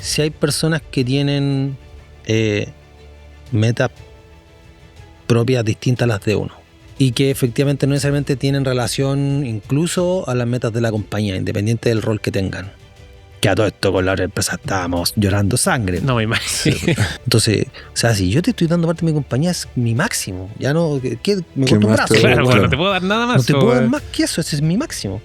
si hay personas que tienen metas propias distintas a las de uno y que efectivamente no necesariamente tienen relación incluso a las metas de la compañía, independiente del rol que tengan. Que a todo esto con la otra empresa estábamos llorando sangre. No me imagino. Entonces, o sea, si yo te estoy dando parte de mi compañía, es mi máximo. Ya no, ¿qué? Me corto un brazo. Claro, bueno, no te puedo dar nada más. No te puedo dar más que eso, ese es mi máximo.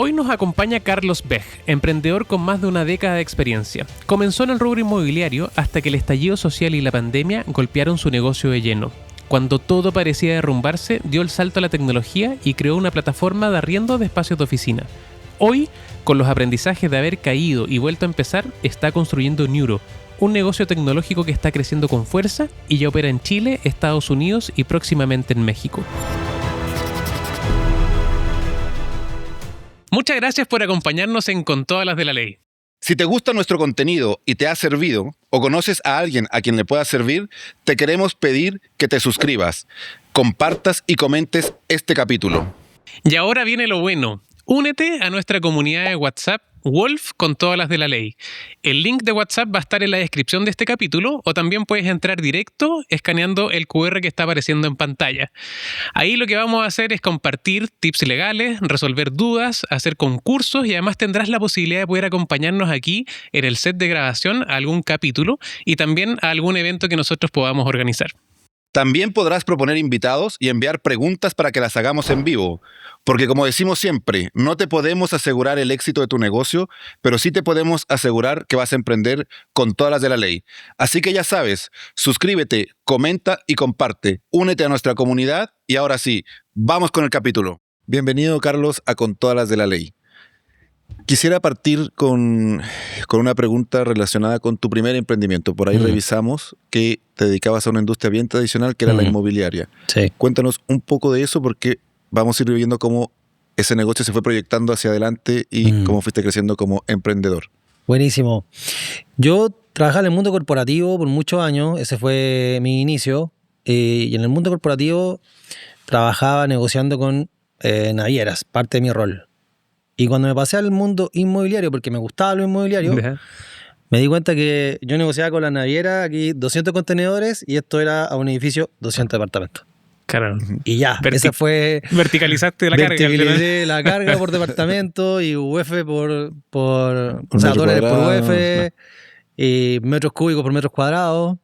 Hoy nos acompaña Carlos Beg, emprendedor con más de una década de experiencia. Comenzó en el rubro inmobiliario hasta que el estallido social y la pandemia golpearon su negocio de lleno. Cuando todo parecía derrumbarse, dio el salto a la tecnología y creó una plataforma de arriendo de espacios de oficina. Hoy, con los aprendizajes de haber caído y vuelto a empezar, está construyendo Neuro, un negocio tecnológico que está creciendo con fuerza y ya opera en Chile, Estados Unidos y próximamente en México. Muchas gracias por acompañarnos en Con Todas las de la Ley. Si te gusta nuestro contenido y te ha servido, o conoces a alguien a quien le pueda servir, te queremos pedir que te suscribas, compartas y comentes este capítulo. Y ahora viene lo bueno. Únete a nuestra comunidad de WhatsApp Wolf con todas las de la ley. El link de WhatsApp va a estar en la descripción de este capítulo o también puedes entrar directo escaneando el QR que está apareciendo en pantalla. Ahí lo que vamos a hacer es compartir tips legales, resolver dudas, hacer concursos y además tendrás la posibilidad de poder acompañarnos aquí en el set de grabación a algún capítulo y también a algún evento que nosotros podamos organizar. También podrás proponer invitados y enviar preguntas para que las hagamos en vivo. Porque como decimos siempre, no te podemos asegurar el éxito de tu negocio, pero sí te podemos asegurar que vas a emprender con todas las de la ley. Así que ya sabes, suscríbete, comenta y comparte. Únete a nuestra comunidad y ahora sí, vamos con el capítulo. Bienvenido, Carlos, a Con todas las de la ley. Quisiera partir con una pregunta relacionada con tu primer emprendimiento. Por ahí revisamos que te dedicabas a una industria bien tradicional que era la inmobiliaria. Sí. Cuéntanos un poco de eso porque vamos a ir viendo cómo ese negocio se fue proyectando hacia adelante y cómo fuiste creciendo como emprendedor. Buenísimo. Yo trabajaba en el mundo corporativo por muchos años, ese fue mi inicio, y en el mundo corporativo trabajaba negociando con navieras, parte de mi rol. Y cuando me pasé al mundo inmobiliario, porque me gustaba lo inmobiliario, me di cuenta que yo negociaba con la naviera aquí 200 contenedores y esto era a un edificio 200 departamentos. Claro. Y ya, esa fue... Verticalizaste la carga. Verticalicé la carga por departamento y UF por o sea, dólares por UF, y metros cúbicos por metros cuadrados.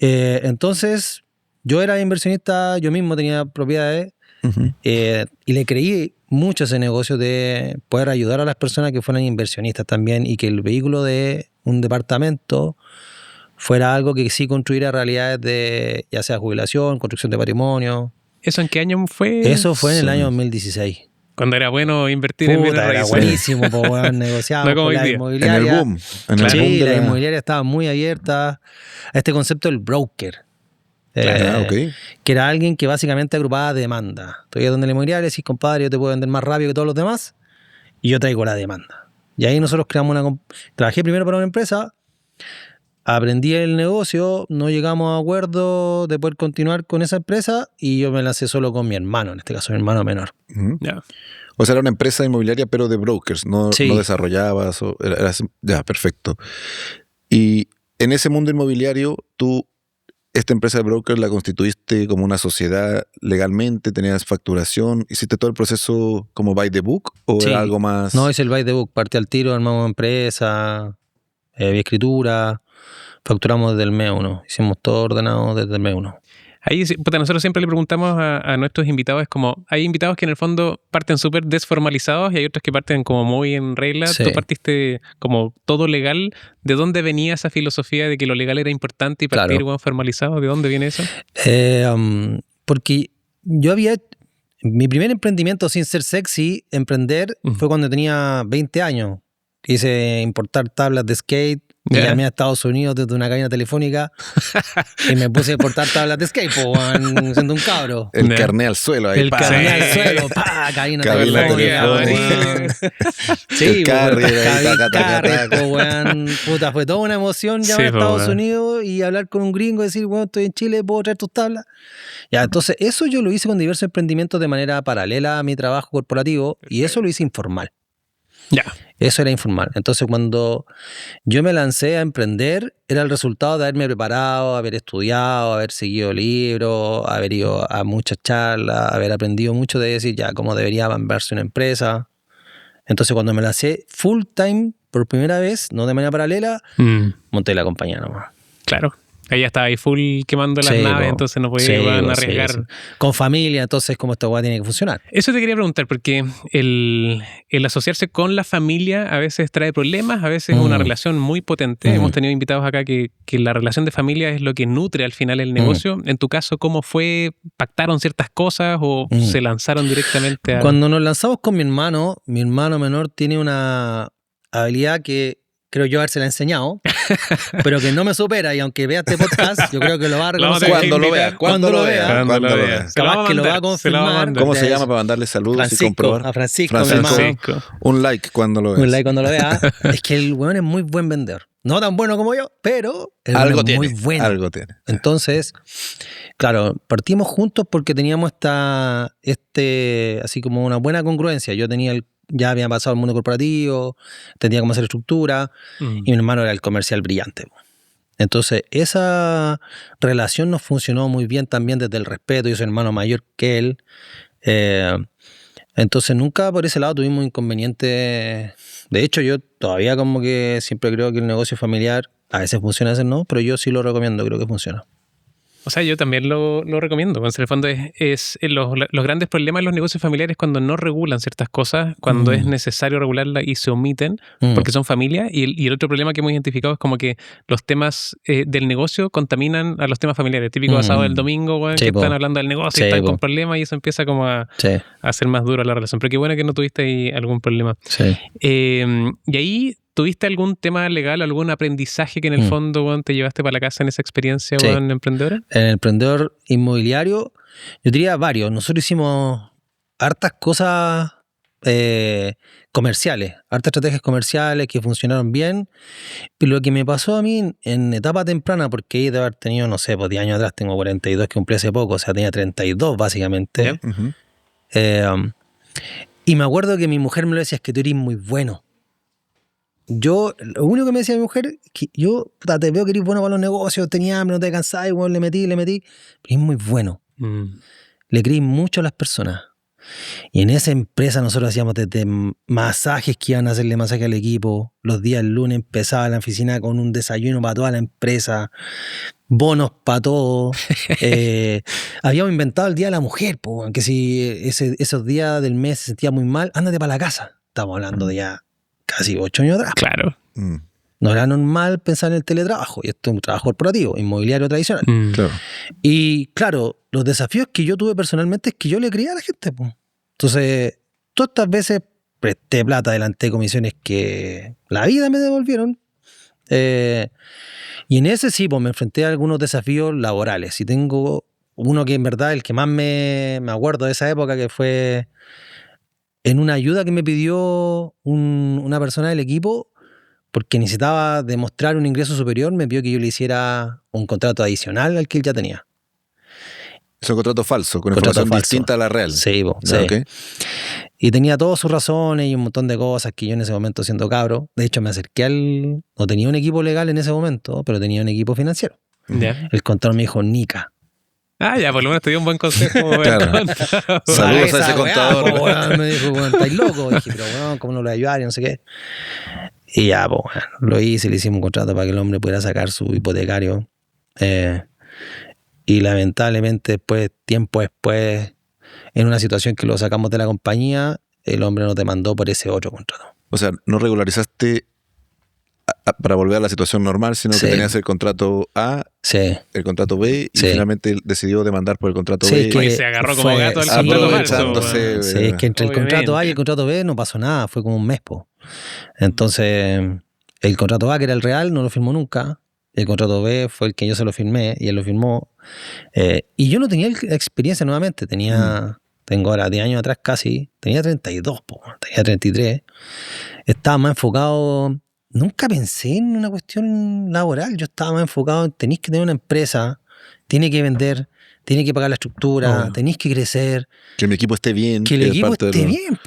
Entonces, yo era inversionista, yo mismo tenía propiedades y le creí mucho a ese negocio de poder ayudar a las personas que fueran inversionistas también y que el vehículo de un departamento fuera algo que sí construyera realidades de ya sea jubilación, construcción de patrimonio. ¿Eso en qué año fue? Eso fue en el año 2016. Cuando era bueno invertir en bienes raíces. Era buenísimo, pues bueno, negociábamos no con la inmobiliaria. En el boom. Sí, la inmobiliaria estaba muy abierta a este concepto del broker. Que era alguien que básicamente agrupaba demanda. Tú ibas donde la inmobiliaria y decís, compadre, yo te puedo vender más rápido que todos los demás y yo traigo la demanda. Y ahí nosotros creamos trabajé primero para una empresa, aprendí el negocio, no llegamos a acuerdo de poder continuar con esa empresa y yo me lancé solo con mi hermano, en este caso mi hermano menor. O sea, era una empresa inmobiliaria pero de brokers, no desarrollabas. Ya, perfecto. Y en ese mundo inmobiliario, tú... ¿Esta empresa de broker la constituiste como una sociedad legalmente? ¿Tenías facturación? ¿Hiciste todo el proceso como by the book? ¿O era algo más...? No, hice el by the book. Partí al tiro, armamos empresa, vi escritura, facturamos desde el mes 1. Hicimos todo ordenado desde el mes 1. Ahí, nosotros siempre le preguntamos a nuestros invitados, es como, hay invitados que en el fondo parten súper desformalizados y hay otros que parten como muy en regla. Sí. Tú partiste como todo legal. ¿De dónde venía esa filosofía de que lo legal era importante y partir formalizado? ¿De dónde viene eso? Porque yo mi primer emprendimiento sin ser sexy, emprender, fue cuando tenía 20 años. Quise importar tablas de skate. Y llamé a Estados Unidos desde una cabina telefónica y me puse a portar tablas de skate, siendo un cabro. El carné al suelo ahí. El carné al suelo, cabina telefónica. Sí, el carry, puta, fue toda una emoción llamar a Estados Unidos y hablar con un gringo y decir, bueno, estoy en Chile, ¿puedo traer tus tablas? Ya, entonces eso yo lo hice con diversos emprendimientos de manera paralela a mi trabajo corporativo. Perfecto. Y eso lo hice informal. Ya. Eso era informal. Entonces, cuando yo me lancé a emprender, era el resultado de haberme preparado, haber estudiado, haber seguido libros, haber ido a muchas charlas, haber aprendido mucho de decir ya cómo debería verse una empresa. Entonces, cuando me lancé full time por primera vez, no de manera paralela, monté la compañía nomás. Claro. Ahí estaba ahí full quemando las naves, entonces no podía arriesgar. Sí. Con familia, entonces, ¿cómo esta hueá tiene que funcionar? Eso te quería preguntar, porque el asociarse con la familia a veces trae problemas, a veces es una relación muy potente. Hemos tenido invitados acá que la relación de familia es lo que nutre al final el negocio. En tu caso, ¿cómo fue? ¿Pactaron ciertas cosas o se lanzaron directamente a...? Cuando nos lanzamos con mi hermano menor tiene una habilidad que creo yo habérsela enseñado, pero que no me supera, y aunque vea este podcast, yo creo que lo va a reconocer. Cuando lo vea. Capaz que lo va a confirmar. ¿Cómo se llama para mandarle saludos y comprobar? A Francisco. Mi hermano. Un like cuando lo veas. Un like cuando lo vea. Es que el weón es muy buen vendedor. No tan bueno como yo, pero algo tiene, muy bueno. Algo tiene. Entonces, claro, partimos juntos porque teníamos así como una buena congruencia. Yo ya había pasado al mundo corporativo, tenía cómo hacer estructura, y mi hermano era el comercial brillante. Entonces, esa relación nos funcionó muy bien también desde el respeto. Yo soy hermano mayor que él. Entonces, nunca por ese lado tuvimos inconvenientes. De hecho, yo todavía como que siempre creo que el negocio familiar a veces funciona, a veces no, pero yo sí lo recomiendo, creo que funciona. O sea, yo también lo recomiendo. En el fondo los grandes problemas en los negocios familiares cuando no regulan ciertas cosas, cuando es necesario regularlas y se omiten porque son familias. Y el otro problema que hemos identificado es como que los temas del negocio contaminan a los temas familiares. Típico asado del domingo, bueno, que están hablando del negocio, están con problemas y eso empieza como a hacer más dura la relación. Pero qué bueno que no tuviste ahí algún problema. Sí. Y ahí... ¿Tuviste algún tema legal, algún aprendizaje que en el fondo, bueno, te llevaste para la casa en esa experiencia, bueno, emprendedora? En el emprendedor inmobiliario, yo diría varios. Nosotros hicimos hartas cosas comerciales, hartas estrategias comerciales que funcionaron bien. Pero lo que me pasó a mí en etapa temprana, porque ahí de haber tenido, no sé, pues 10 años atrás, tengo 42 que cumplí hace poco, o sea, tenía 32 básicamente. Y me acuerdo que mi mujer me lo decía, es que tú eres muy bueno. Lo único que me decía mi mujer, que yo te veo que eres bueno para los negocios, tenía hambre, no te cansabas, bueno, le metí, pero es muy bueno. Le creí mucho a las personas. Y en esa empresa nosotros hacíamos desde masajes que iban a hacerle masaje al equipo. Los días lunes empezaba la oficina con un desayuno para toda la empresa, bonos para todos. Habíamos inventado el Día de la Mujer, que si esos días del mes se sentía muy mal, ándate para la casa. Estamos hablando de ya casi 8 años atrás. Claro. No era normal pensar en el teletrabajo, y esto es un trabajo corporativo, inmobiliario tradicional. Claro. Y claro, los desafíos que yo tuve personalmente es que yo le creía a la gente. Entonces, todas estas veces presté plata, adelanté comisiones que la vida me devolvieron. Y en ese sí, me enfrenté a algunos desafíos laborales. Y tengo uno que en verdad, el que más me acuerdo de esa época, que fue en una ayuda que me pidió una persona del equipo, porque necesitaba demostrar un ingreso superior, me pidió que yo le hiciera un contrato adicional al que él ya tenía. Es un contrato falso, con información distinta a la real. Sí, sí. Okay. Y tenía todas sus razones y un montón de cosas que yo en ese momento, siendo cabro, de hecho me acerqué no tenía un equipo legal en ese momento, pero tenía un equipo financiero. El contador me dijo, Nica. Ya, por lo menos te dio un buen consejo. Claro. Saludos a ese contador. Me dijo, bueno, estáis loco. Dije, pero bueno, ¿cómo no lo voy a ayudar? Y no sé qué. Y ya, pues, bueno, lo hice, le hicimos un contrato para que el hombre pudiera sacar su hipotecario. Y lamentablemente, tiempo después, en una situación que lo sacamos de la compañía, el hombre nos demandó por ese otro contrato. O sea, no regularizaste para volver a la situación normal, sino que tenías el contrato A, el contrato B, y finalmente decidió demandar por el contrato B. Que se agarró como gato al contrato falso. Sí, es que entre el contrato A y el contrato B no pasó nada, fue como un mes. Entonces, el contrato A, que era el real, no lo firmó nunca. El contrato B fue el que yo se lo firmé y él lo firmó. Y yo no tenía experiencia nuevamente. Tengo ahora 10 años atrás casi. Tenía 32, tenía 33. Estaba más enfocado. Nunca pensé en una cuestión laboral. Yo estaba más enfocado en tenéis que tener una empresa tiene que vender, tiene que pagar la estructura, tenéis que crecer. Que mi equipo esté bien. Que el equipo esté bien,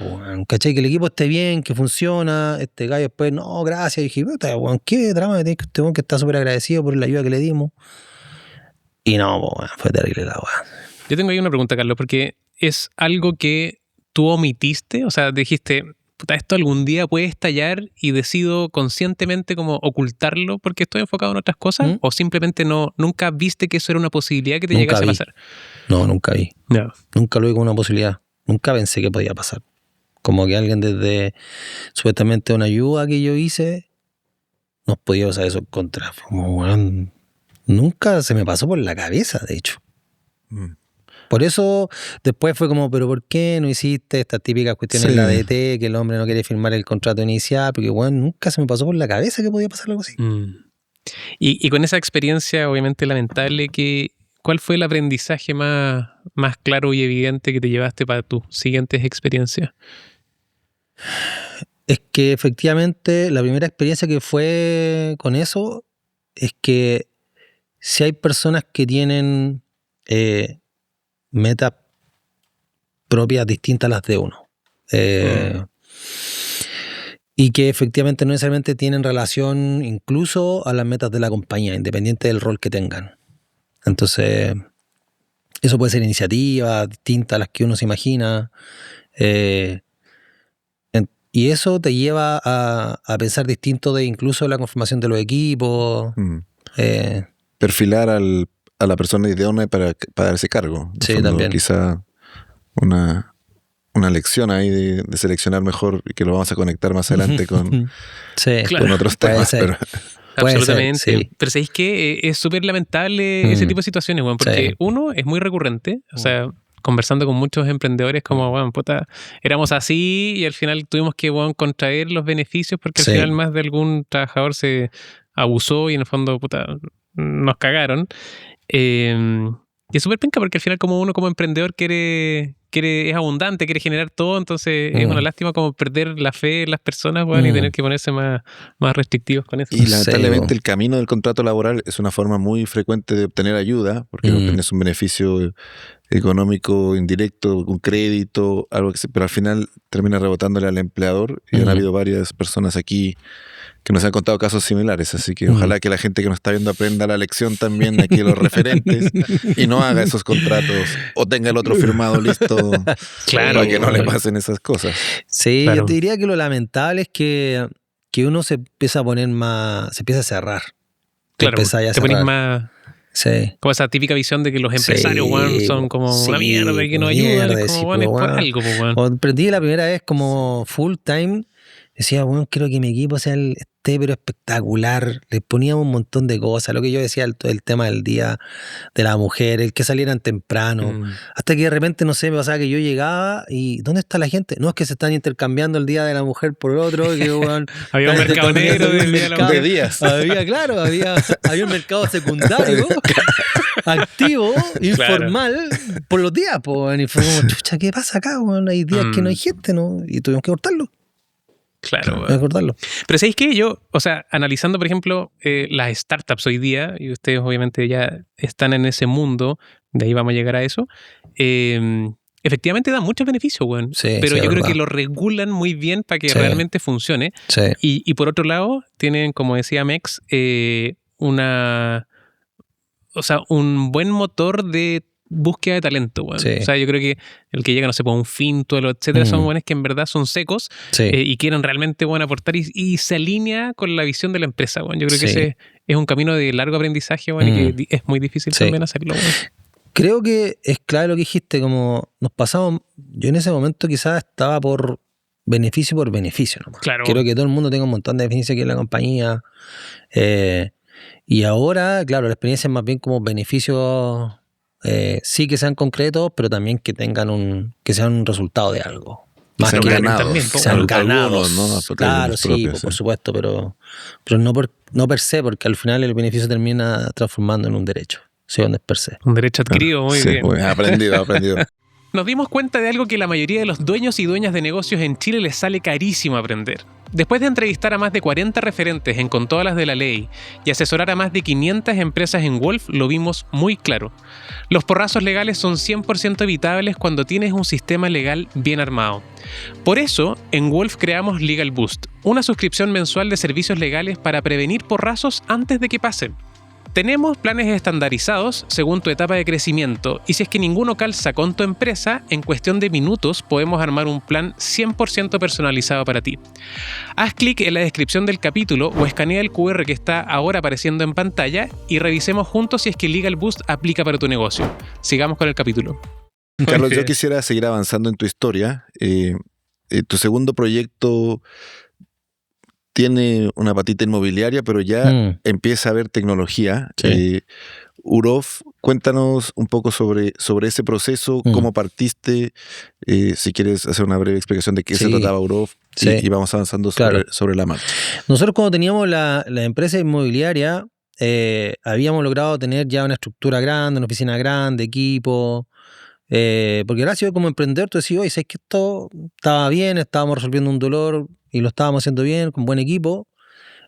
¿cachai? Que el equipo esté bien, que funciona. Este gallo después, no, gracias. Y dije, puta, weón, ¿qué drama tiene que este weón que está súper agradecido por la ayuda que le dimos? Y no, weón, fue terrible la weón. Yo tengo ahí una pregunta, Carlos, porque es algo que tú omitiste, o sea, dijiste, puta, esto algún día puede estallar y decido conscientemente como ocultarlo porque estoy enfocado en otras cosas, o simplemente nunca viste que eso era una posibilidad que te llegase a pasar. No, nunca vi. No. Nunca lo vi como una posibilidad. Nunca pensé que podía pasar. Como que alguien desde supuestamente una ayuda que yo hice nos podía usar eso en contra. Como, bueno, nunca se me pasó por la cabeza, de hecho. Por eso después fue como, pero ¿por qué no hiciste estas típicas cuestiones en la DT, que el hombre no quiere firmar el contrato inicial? Porque bueno, nunca se me pasó por la cabeza que podía pasar algo así. Y con esa experiencia obviamente lamentable, ¿cuál fue el aprendizaje más claro y evidente que te llevaste para tus siguientes experiencias? Es que efectivamente la primera experiencia que fue con eso es que si hay personas que tienen metas propias distintas a las de uno. Y que efectivamente no necesariamente tienen relación incluso a las metas de la compañía, independiente del rol que tengan. Entonces, eso puede ser iniciativas distintas a las que uno se imagina. Y eso te lleva a pensar distinto de incluso la conformación de los equipos. Perfilar a la persona idónea para darse cargo. Sí, también. Quizá una lección ahí de seleccionar mejor y que lo vamos a conectar más adelante con otros temas. Absolutamente. Sí. Pero ¿sabéis qué? Es súper lamentable ese tipo de situaciones, bueno, porque uno es muy recurrente, o sea, conversando con muchos emprendedores como, bueno, puta, éramos así y al final tuvimos que, bueno, contraer los beneficios porque al final más de algún trabajador se abusó y en el fondo, puta, nos cagaron. Y es súper penca porque al final como uno como emprendedor es abundante, quiere generar todo, entonces es una lástima como perder la fe en las personas, bueno, y tener que ponerse más restrictivos con eso. Y lamentablemente el camino del contrato laboral es una forma muy frecuente de obtener ayuda, porque obtienes un beneficio económico indirecto, un crédito, algo pero al final termina rebotándole al empleador, y han habido varias personas aquí que nos han contado casos similares, así que ojalá que la gente que nos está viendo aprenda la lección también de aquí los referentes y no haga esos contratos o tenga el otro firmado listo para que no le pasen esas cosas. Sí, yo te diría que lo lamentable es que uno se empieza a poner más, se empieza a cerrar. Claro, te pones más... Sí. Como esa típica visión de que los empresarios son como una mierda y que no ayudan, es como es por algo. Cuando emprendí la primera vez como full time, decía, bueno, quiero que mi equipo esté pero espectacular. Les poníamos un montón de cosas. Lo que yo decía, el tema del día de la mujer, el que salieran temprano. Hasta que de repente, no sé, me pasaba que yo llegaba y ¿dónde está la gente? No, es que se están intercambiando el día de la mujer por otro. Que, bueno, había un mercado negro del día de la mujer. De días. Había un mercado secundario, activo, informal, por los días. Y fue como, chucha, ¿qué pasa acá? Bueno, hay días que no hay gente, ¿no? Y tuvimos que cortarlo. Claro. Recordarlo. Pero ¿sabéis qué? Yo, o sea, analizando, por ejemplo, las startups hoy día, y ustedes obviamente ya están en ese mundo, de ahí vamos a llegar a eso, efectivamente da muchos beneficios, weón. Pero yo creo que lo regulan muy bien para que realmente funcione. Y por otro lado, tienen, como decía Mex, un buen motor de búsqueda de talento, weón. O sea, yo creo que el que llega, no sé, por un finto, etcétera, son buenos que en verdad son secos y quieren realmente aportar y se alinea con la visión de la empresa, weón. Yo creo que ese es un camino de largo aprendizaje, weón, y que es muy difícil también hacerlo, weón. Creo que es clave lo que dijiste, como nos pasamos, yo en ese momento quizás estaba por beneficio nomás. Claro. Quiero que todo el mundo tenga un montón de beneficios aquí en la compañía. Y ahora, claro, la experiencia es más bien como beneficios... sí que sean concretos, pero también que tengan que sean un resultado de algo. Más que ganados. Que sean ganados, ¿no? Claro, sí, por supuesto, pero no per se, porque al final el beneficio termina transformando en un derecho. Sí, donde es per se. Un derecho adquirido, muy bien. Muy aprendido. Nos dimos cuenta de algo que la mayoría de los dueños y dueñas de negocios en Chile les sale carísimo aprender. Después de entrevistar a más de 40 referentes en Con todas las de la ley y asesorar a más de 500 empresas en Wolf, lo vimos muy claro. Los porrazos legales son 100% evitables cuando tienes un sistema legal bien armado. Por eso, en Wolf creamos Legal Boost, una suscripción mensual de servicios legales para prevenir porrazos antes de que pasen. Tenemos planes estandarizados según tu etapa de crecimiento y si es que ninguno calza con tu empresa, en cuestión de minutos podemos armar un plan 100% personalizado para ti. Haz clic en la descripción del capítulo o escanea el QR que está ahora apareciendo en pantalla y revisemos juntos si es que Legal Boost aplica para tu negocio. Sigamos con el capítulo. Carlos, yo quisiera seguir avanzando en tu historia. Tu segundo proyecto tiene una patita inmobiliaria, pero ya empieza a haber tecnología. Sí. Urof, cuéntanos un poco sobre ese proceso, cómo partiste, si quieres hacer una breve explicación de qué se trataba Urof, y vamos avanzando sobre la marcha. Nosotros cuando teníamos la empresa inmobiliaria, habíamos logrado tener ya una estructura grande, una oficina grande, equipo, porque ahora como emprendedor tú decís, oye, ¿sabes que esto estaba bien? Estábamos resolviendo un dolor y lo estábamos haciendo bien, con buen equipo.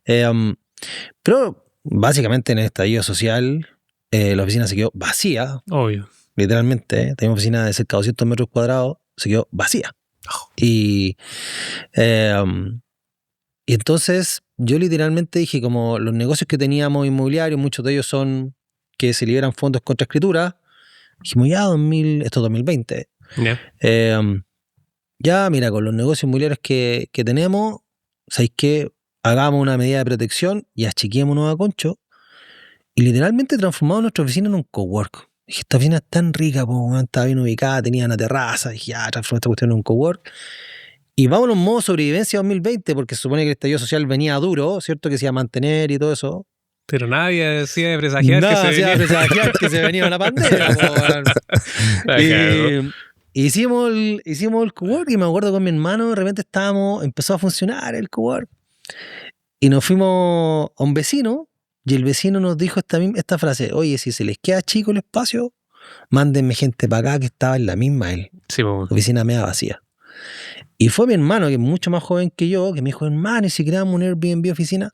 Pero básicamente en el estallido social, la oficina se quedó vacía. Obvio. Literalmente, teníamos oficina de cerca de 200 metros cuadrados, se quedó vacía. Y entonces yo literalmente dije, como los negocios que teníamos inmobiliarios, muchos de ellos son que se liberan fondos contra escritura, dijimos ya esto es 2020. Ya, mira, con los negocios inmobiliarios que tenemos, ¿sabéis qué? Hagamos una medida de protección y achiquémonos a concho. Y literalmente transformamos nuestra oficina en un cowork. Dije, esta oficina es tan rica, estaba bien ubicada, tenía una terraza. Dije, ya, transformamos esta cuestión en un cowork. Y vámonos en modo sobrevivencia 2020, porque se supone que el estallido social venía duro, ¿cierto? Que se iba a mantener y todo eso. Pero nadie decía de presagiar que se venía una pandemia. Hicimos el cowork y me acuerdo con mi hermano, de repente empezó a funcionar el cowork. Y nos fuimos a un vecino y el vecino nos dijo esta frase: oye, si se les queda chico el espacio, mándenme gente para acá, que estaba en la misma él. Sí, la oficina media vacía. Y fue mi hermano, que es mucho más joven que yo, que me dijo, hermano, ¿y si creamos un Airbnb oficina?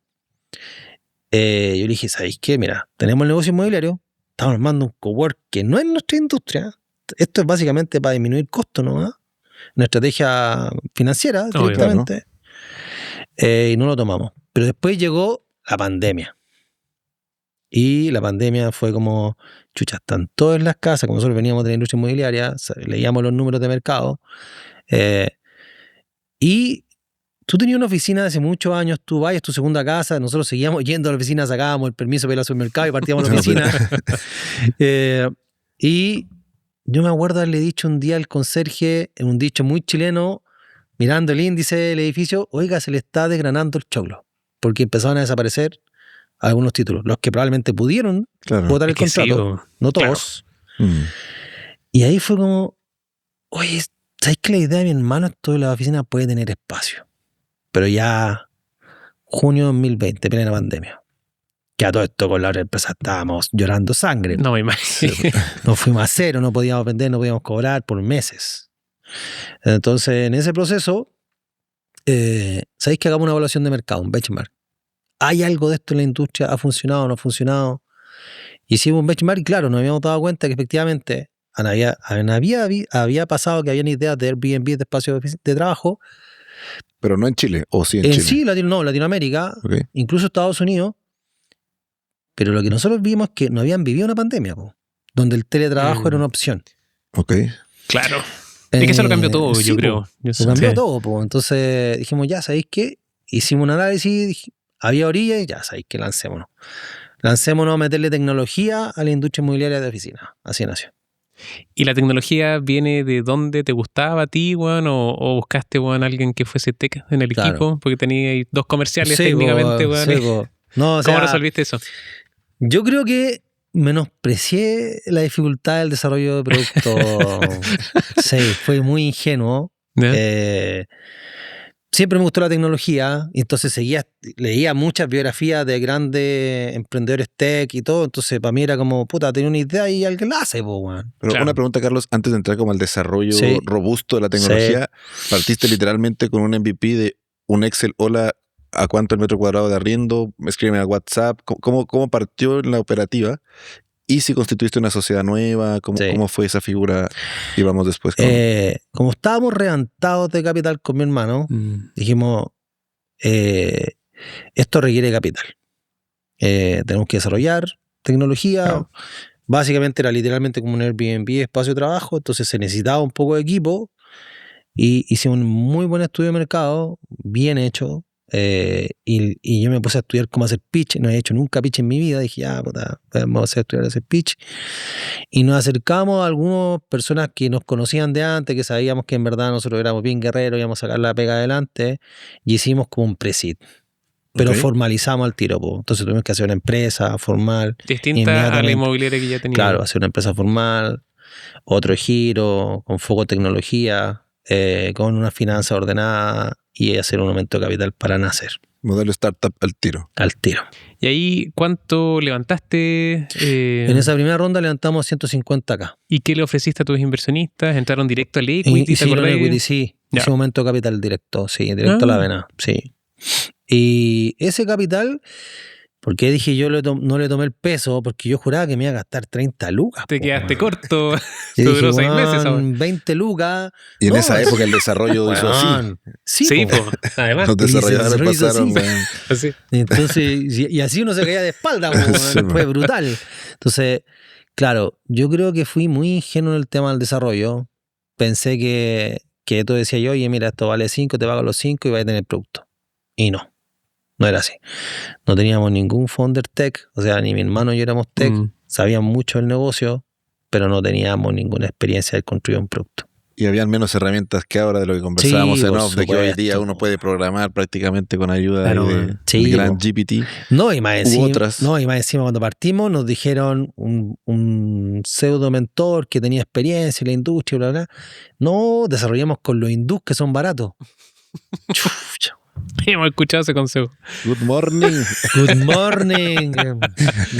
Yo le dije, ¿sabéis qué? Mira, tenemos el negocio inmobiliario, estamos armando un cowork que no es nuestra industria. Esto es básicamente para disminuir costos, ¿no? Una estrategia financiera, directamente. Y no lo tomamos. Pero después llegó la pandemia. Y la pandemia fue como, chucha, están todas en las casas, como nosotros veníamos de la industria inmobiliaria, leíamos los números de mercado. Y tú tenías una oficina de hace muchos años, tú vas a tu segunda casa, nosotros seguíamos yendo a la oficina, sacábamos el permiso para ir al supermercado y partíamos a la oficina. Y yo me acuerdo haberle dicho un día al conserje, en un dicho muy chileno, mirando el índice del edificio, oiga, se le está desgranando el choclo, porque empezaban a desaparecer algunos títulos, los que probablemente pudieron votar el contrato, no todos. Claro. Y ahí fue como, oye, ¿sabes que la idea de mi hermano esto de la oficina puede tener espacio? Pero ya junio de 2020, plena pandemia. Que a todo esto con la otra empresa estábamos llorando sangre. No me imagino. Nos fuimos a cero, no podíamos vender, no podíamos cobrar por meses. Entonces, en ese proceso, ¿sabéis que hagamos una evaluación de mercado, un benchmark? ¿Hay algo de esto en la industria? ¿Ha funcionado o no ha funcionado? Hicimos un benchmark y claro, nos habíamos dado cuenta que efectivamente había pasado que habían ideas de Airbnb, de espacios de trabajo. Pero no en Chile, o sí en Chile. Sí, Latinoamérica, incluso Estados Unidos. Pero lo que nosotros vimos es que no habían vivido una pandemia, donde el teletrabajo era una opción. Ok. Claro. Es que eso lo cambió todo, yo creo. Lo cambió todo. Entonces dijimos, ya, ¿sabéis qué? Hicimos un análisis, había orillas y ya, ¿sabéis qué? Lancémonos a meterle tecnología a la industria inmobiliaria de oficina. Así nació. ¿Y la tecnología viene de dónde te gustaba a ti, weón? ¿O buscaste, weón, alguien que fuese tech en el equipo? Porque tenías dos comerciales técnicamente, weón. No, ¿Cómo resolviste eso? Yo creo que menosprecié la dificultad del desarrollo de producto. Sí, fue muy ingenuo. Siempre me gustó la tecnología y entonces leía muchas biografías de grandes emprendedores tech y todo, entonces para mí era como, puta, tenía una idea y alguien la hace, weón. Pero una pregunta, Carlos, antes de entrar como al desarrollo robusto de la tecnología, partiste literalmente con un MVP de un Excel, hola, ¿a cuánto el metro cuadrado de arriendo? Escríbeme a WhatsApp. ¿Cómo partió la operativa? ¿Y si constituiste una sociedad nueva? ¿Cómo fue esa figura? Y vamos después con... Como estábamos levantados de capital con mi hermano, dijimos, esto requiere capital. Tenemos que desarrollar tecnología. Claro. Básicamente era literalmente como un Airbnb, espacio de trabajo, entonces se necesitaba un poco de equipo y hicimos un muy buen estudio de mercado, bien hecho, y yo me puse a estudiar cómo hacer pitch. No he hecho nunca pitch en mi vida. Dije, puta, vamos a estudiar ese pitch. Y nos acercamos a algunas personas que nos conocían de antes, que sabíamos que en verdad nosotros éramos bien guerreros, íbamos a sacar la pega adelante, y hicimos como un pre-seed. Pero formalizamos al tiro, po. Entonces tuvimos que hacer una empresa formal. Distinta a la inmobiliaria que ya teníamos. Claro, hacer una empresa formal, otro giro, con foco en tecnología, con una finanza ordenada y hacer un aumento de capital para nacer. Modelo startup al tiro. Al tiro. ¿Y ahí cuánto levantaste? En esa primera ronda levantamos 150K. ¿Y qué le ofreciste a tus inversionistas? ¿Entraron directo al equity? Sí, en equity, sí. Ya. Ese aumento de capital directo, sí, directo a la vena, sí. Y ese capital, ¿por qué dije yo no le tomé el peso? Porque yo juraba que me iba a gastar 30 lucas. Te quedaste corto. Te duró 6 meses. ¿Sabes? 20 lucas. Y en esa época el desarrdio hizo así. Sí, además. Los desarrolladores pasaron. Así. Entonces, y así uno se caía de espalda. Fue brutal. Entonces, claro, yo creo que fui muy ingenuo en el tema del desarrollo. Pensé que tú decías yo, oye, mira, esto vale 5, te pago los 5 y vas a tener producto. Y no era así. No teníamos ningún founder tech, o sea, ni mi hermano y yo éramos tech, sabíamos mucho del negocio, pero no teníamos ninguna experiencia de construir un producto. Y habían menos herramientas que ahora de lo que conversábamos en off, de que hoy día uno puede programar prácticamente con ayuda del gran GPT. No, y más encima cuando partimos nos dijeron un pseudo mentor que tenía experiencia en la industria, bla, bla. No, desarrollamos con los hindús que son baratos. Hemos escuchado ese consejo. Good morning. Good morning.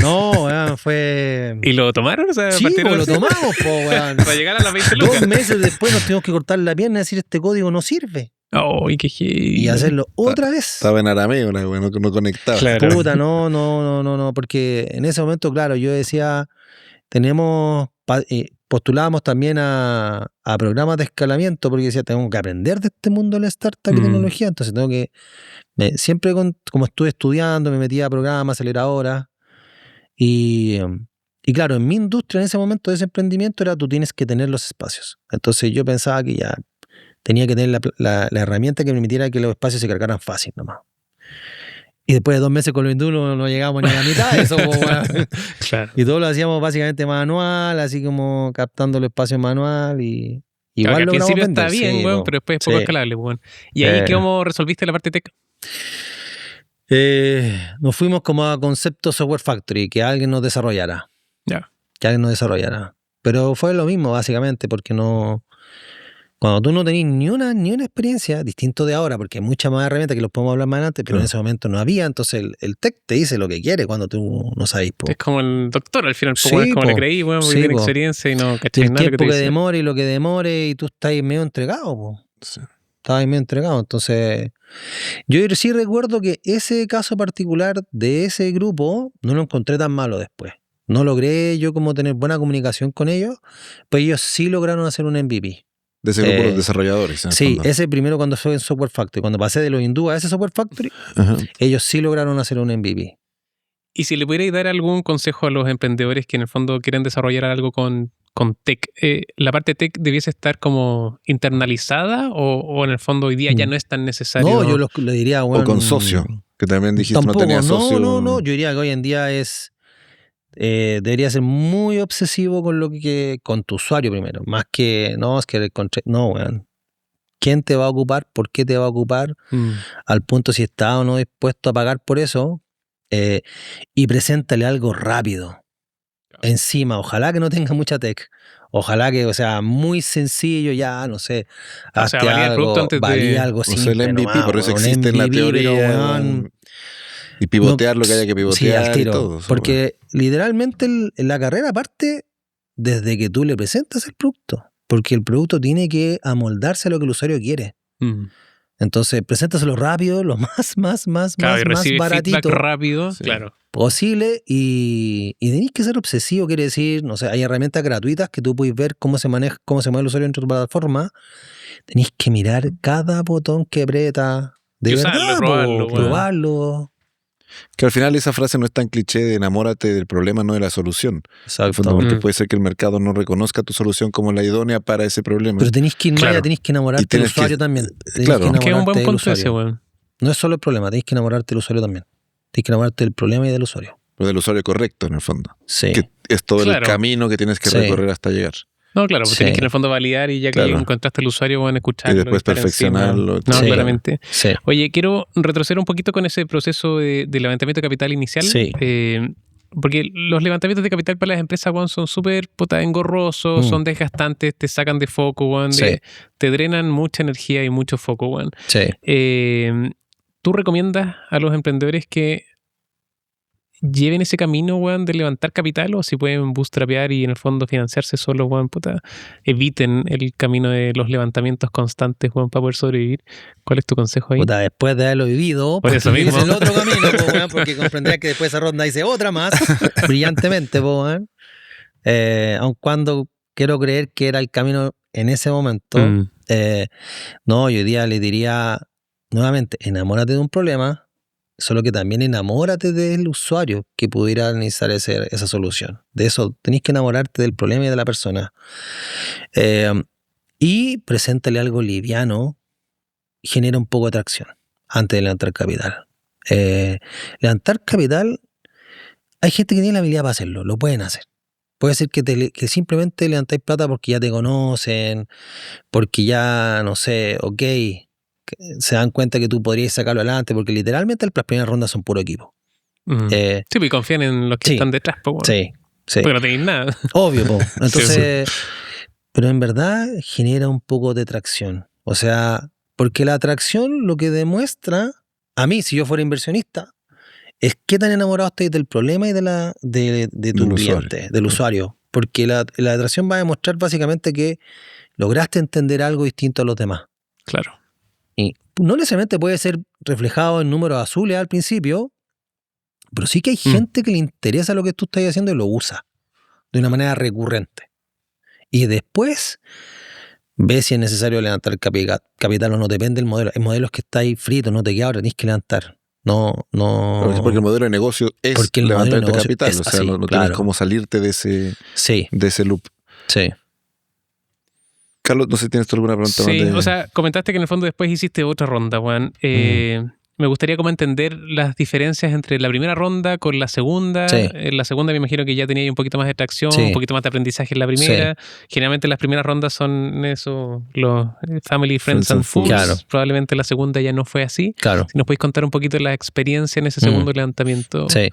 No, fue... ¿Y lo tomaron? O sea, sí, lo tomamos, weón. Para llegar a las 20 lucas. 2 meses después nos tuvimos que cortar la pierna y decir, este código no sirve. ¡Ay, qué heavy! Y hacerlo otra vez. Estaba en arameo, no conectaba. Claro. Puta, no, porque en ese momento, claro, yo decía, postulábamos también a programas de escalamiento, porque decía, tengo que aprender de este mundo de la startup y tecnología, entonces tengo que... siempre como estuve estudiando, me metía a programas, aceleradoras, y claro, en mi industria en ese momento de ese emprendimiento tú tienes que tener los espacios. Entonces yo pensaba que ya tenía que tener la herramienta que permitiera que los espacios se cargaran fácil nomás. Y después de 2 meses con los hindúes no llegábamos ni a la mitad de eso. Claro. Y todo lo hacíamos básicamente manual, así como captando el espacio manual y igual claro, lo al principio vender, está bien, bueno, pero después es poco escalable. Bueno. ¿Y ahí cómo resolviste la parte tech? Nos fuimos como a concepto Software Factory, que alguien nos desarrollara. Ya. Que alguien nos desarrollara. Pero fue lo mismo, básicamente, porque no... Cuando tú no tenés ni una experiencia, distinto de ahora, porque hay muchas más herramientas que los podemos hablar más adelante, pero en ese momento no había, entonces el tech te dice lo que quiere cuando tú no sabes. Es como el doctor, al final, como le creí, bueno, porque tiene experiencia y no cachai nada. El tiempo que demore y lo que demore y tú estás ahí medio entregado, po. Sí. Estás ahí medio entregado, entonces... Yo sí recuerdo que ese caso particular de ese grupo no lo encontré tan malo después. No logré yo como tener buena comunicación con ellos, pues ellos sí lograron hacer un MVP. De ese grupo de los desarrolladores. Sí, ese primero cuando fue en Software Factory. Cuando pasé de los hindúes a ese Software Factory, ellos sí lograron hacer un MVP. Y si le pudierais dar algún consejo a los emprendedores que en el fondo quieren desarrollar algo con tech, ¿la parte tech debiese estar como internalizada o en el fondo hoy día ya no es tan necesario? No, yo le diría... Bueno, o con socio, que también dijiste tampoco, no tenía socio. No, yo diría que hoy en día debería ser muy obsesivo con tu usuario primero, más que weón. ¿Quién te va a ocupar? ¿Por qué te va a ocupar? Al punto si está o no dispuesto a pagar por eso, y preséntale algo rápido. Encima, ojalá que no tenga mucha tech. Ojalá que, muy sencillo, ya, no sé. O sea, valía algo simple. El MVP, nomás, por eso weón, existe en la teoría. Pero, y pivotear lo que haya que pivotear. Sí, al tiro, y todo. Porque literalmente la carrera parte desde que tú le presentas el producto. Porque el producto tiene que amoldarse a lo que el usuario quiere. Entonces, preséntaselo rápido, lo más baratito rápido, claro, posible, y tenéis que ser obsesivo, quiere decir, no sé, hay herramientas gratuitas que tú puedes ver cómo se mueve el usuario dentro de tu plataforma. Tenéis que mirar cada botón que aprieta, de verdad, probarlo. Que al final esa frase no es tan cliché de enamórate del problema, no de la solución. Exacto. Porque puede ser que el mercado no reconozca tu solución como la idónea para ese problema. Pero tenéis que ir más allá, tenéis que enamorarte del usuario también. Claro. Que es un buen punto ese, weón. No es solo el problema, tenéis que enamorarte del usuario también. Tienes que enamorarte del problema y del usuario. Pero del usuario correcto, en el fondo. Sí. Que es todo el camino que tienes que recorrer hasta llegar. No, claro, pues tienes que en el fondo validar y ya que encontraste el usuario, van a escucharlo. Y después perfeccionarlo. No, claramente. Sí. Oye, quiero retroceder un poquito con ese proceso de levantamiento de capital inicial. Sí. Porque los levantamientos de capital para las empresas, weón, son súper engorrosos, son desgastantes, te sacan de foco, weón, te drenan mucha energía y mucho foco, weón. Sí. ¿Tú recomiendas a los emprendedores que lleven ese camino, weón, de levantar capital, o si pueden bootstrapear y en el fondo financiarse solo, weón, eviten el camino de los levantamientos constantes, weón, para poder sobrevivir? ¿Cuál es tu consejo ahí? Después de haberlo vivido, por eso mismo. Es el otro camino, weón, porque comprenderás que después de esa ronda hice otra más, brillantemente, weón. Aun cuando quiero creer que era el camino en ese momento, no, yo hoy día le diría nuevamente, enamórate de un problema, solo que también enamórate del usuario que pudiera necesitar esa solución. De eso, tenés que enamorarte del problema y de la persona. Y preséntale algo liviano, genera un poco de atracción antes de levantar capital. Levantar capital, hay gente que tiene la habilidad para hacerlo, lo pueden hacer. Puede ser que simplemente levantáis plata porque ya te conocen, porque ya, no sé, se dan cuenta que tú podrías sacarlo adelante, porque literalmente las primeras rondas son puro equipo. Sí, pues confían en los que están detrás, po, bueno. Sí. Porque no tenéis nada. Obvio, po. Entonces, pero en verdad genera un poco de tracción. O sea, porque la atracción lo que demuestra, a mí, si yo fuera inversionista, es qué tan enamorado estáis del problema y de tu cliente, del usuario. Porque la atracción va a demostrar básicamente que lograste entender algo distinto a los demás. Claro. Y no necesariamente puede ser reflejado en números azules al principio, pero sí que hay gente que le interesa lo que tú estás haciendo y lo usa de una manera recurrente. Y después ve si es necesario levantar capital o no, depende del modelo. Hay modelos que está ahí frito, no te queda ahora, tienes que levantar. No. Porque el modelo de negocio es levantar capital, o sea, no tienes cómo salirte de ese loop. Sí. Carlos, no sé si tienes tú alguna pregunta. Sí, o sea, comentaste que en el fondo después hiciste otra ronda, Juan. Me gustaría como entender las diferencias entre la primera ronda con la segunda. Sí. En la segunda me imagino que ya tenía un poquito más de tracción, un poquito más de aprendizaje en la primera. Sí. Generalmente las primeras rondas son eso, los Family, Friends and Fools. Claro. Probablemente la segunda ya no fue así. Claro. Si nos podéis contar un poquito de la experiencia en ese segundo levantamiento. Sí.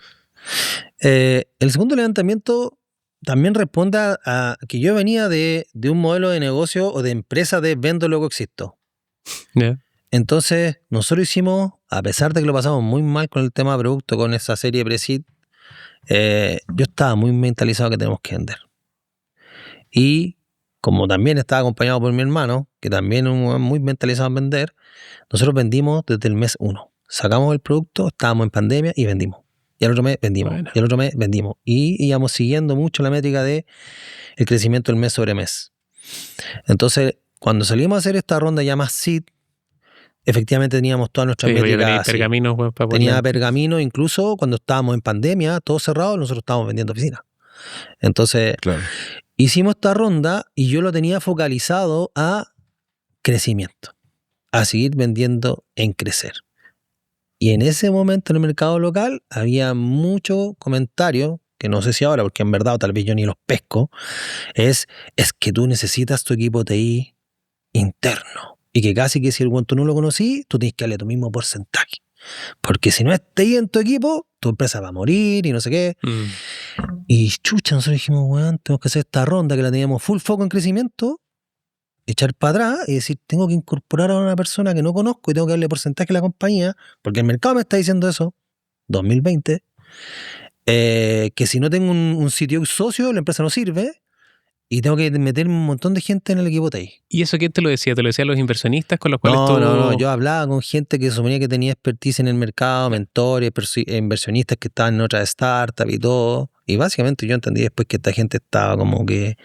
El segundo levantamiento también responde a que yo venía de un modelo de negocio o de empresa de vendo, luego existo. Yeah. Entonces, nosotros hicimos, a pesar de que lo pasamos muy mal con el tema de producto, con esa serie Pre-Seed, yo estaba muy mentalizado que tenemos que vender. Y como también estaba acompañado por mi hermano, que también es muy mentalizado en vender, nosotros vendimos desde el mes 1. Sacamos el producto, estábamos en pandemia y vendimos. Y al otro mes vendimos. Bueno. Y al otro mes vendimos. Y íbamos siguiendo mucho la métrica de el crecimiento del mes sobre mes. Entonces, cuando salimos a hacer esta ronda ya más seed, efectivamente teníamos todas nuestras métricas. Tenía pergamino, incluso cuando estábamos en pandemia, todo cerrado, nosotros estábamos vendiendo oficinas. Entonces, hicimos esta ronda y yo lo tenía focalizado a crecimiento, a seguir vendiendo en crecer. Y en ese momento en el mercado local había mucho comentario, que no sé si ahora, porque en verdad o tal vez yo ni los pesco, es que tú necesitas tu equipo TI interno. Y que casi que si el tú no lo conocí, tú tienes que darle tu mismo porcentaje. Porque si no es TI en tu equipo, tu empresa va a morir y no sé qué. Y chucha, nosotros dijimos, weón, tenemos que hacer esta ronda que la teníamos full foco en crecimiento, echar para atrás y decir, tengo que incorporar a una persona que no conozco y tengo que darle porcentaje a la compañía, porque el mercado me está diciendo eso, 2020, que si no tengo un sitio socio, la empresa no sirve. y tengo que meter un montón de gente en el equipo TI. ¿Y eso quién te lo decía? ¿Te lo decían los inversionistas con los cuales tú...? No, yo hablaba con gente que suponía que tenía expertise en el mercado, mentores, inversionistas que estaban en otras startups y todo, y básicamente yo entendí después que esta gente estaba como que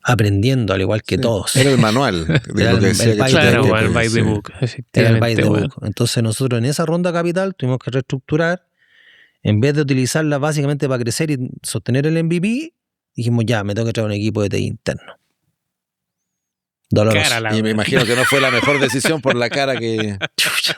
aprendiendo al igual que todos. Era el manual de lo que decía. El by the book. Era el by the book. Entonces nosotros en esa ronda capital tuvimos que reestructurar, en vez de utilizarla básicamente para crecer y sostener el MVP, dijimos ya, me tengo que traer un equipo de TI interno. Doloroso. Y me imagino que no fue la mejor decisión por la cara que...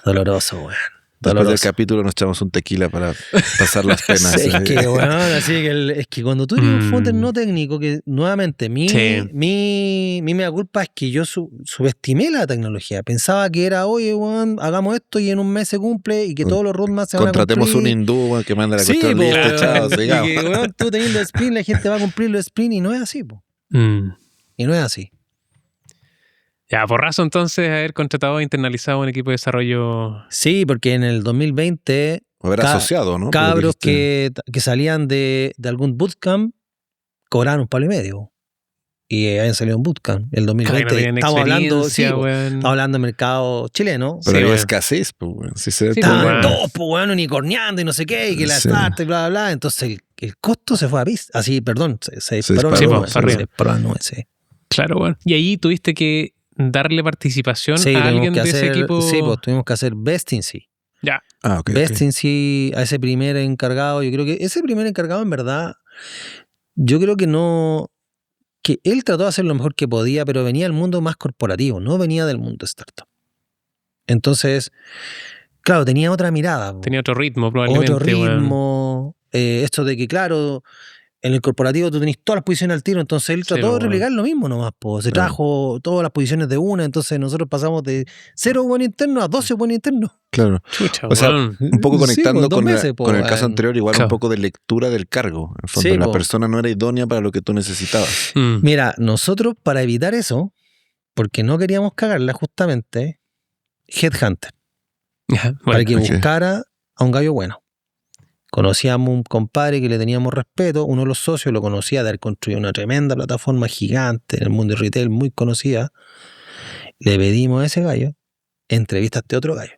Doloroso, weón. Después del capítulo nos echamos un tequila para pasar las penas. Es que, bueno, así que es que cuando tú tienes un founder no técnico, que nuevamente mi mea culpa es que yo subestimé la tecnología. Pensaba que era, oye, bueno, hagamos esto y en un mes se cumple y que todos los roadmaps se van a cumplir. Contratemos un hindú que manda la cuestión lista, chao, sigamos. Y que, bueno, tú teniendo sprint, la gente va a cumplir los sprint y no es así, po. Y no es así. Ya, porrazo entonces haber contratado e internalizado un equipo de desarrollo. Sí, porque en el 2020 haber asociado, ¿no? Cabros que salían de algún bootcamp cobraron $1.50. Y habían salido un bootcamp. El 2020 estamos hablando de mercado chileno. Pero hay escasez, pues, bueno. Estaban todos, pues, bueno, unicorneando y no sé qué, y que la startup y bla, bla, bla. Entonces el costo se fue a pista. Así, perdón, se disparó. Claro, bueno. Y ahí tuviste que darle participación a alguien de ese equipo. Sí, pues tuvimos que hacer vesting, sí. Ya. Vesting, sí, a ese primer encargado. Yo creo que ese primer encargado, en verdad, yo creo que no... Que él trató de hacer lo mejor que podía, pero venía del mundo más corporativo, no venía del mundo startup. Entonces, claro, tenía otra mirada. Tenía otro ritmo, probablemente. Otro ritmo. Esto de que, claro... En el corporativo tú tenés todas las posiciones al tiro, entonces él trató de replicar lo mismo nomás, po. Se trajo todas las posiciones de una, entonces nosotros pasamos de 0 buen interno a 12 buen interno. Claro. Chucha, o sea, un poco conectando con el caso anterior, igual un poco de lectura del cargo. En fondo, la persona no era idónea para lo que tú necesitabas. Mira, nosotros para evitar eso, porque no queríamos cagarla justamente, Headhunter. Para que buscara a un gallo bueno. Conocíamos un compadre que le teníamos respeto, uno de los socios lo conocía de haber construido una tremenda plataforma gigante en el mundo del retail, muy conocida. Le pedimos a ese gallo, entrevistaste a otro gallo,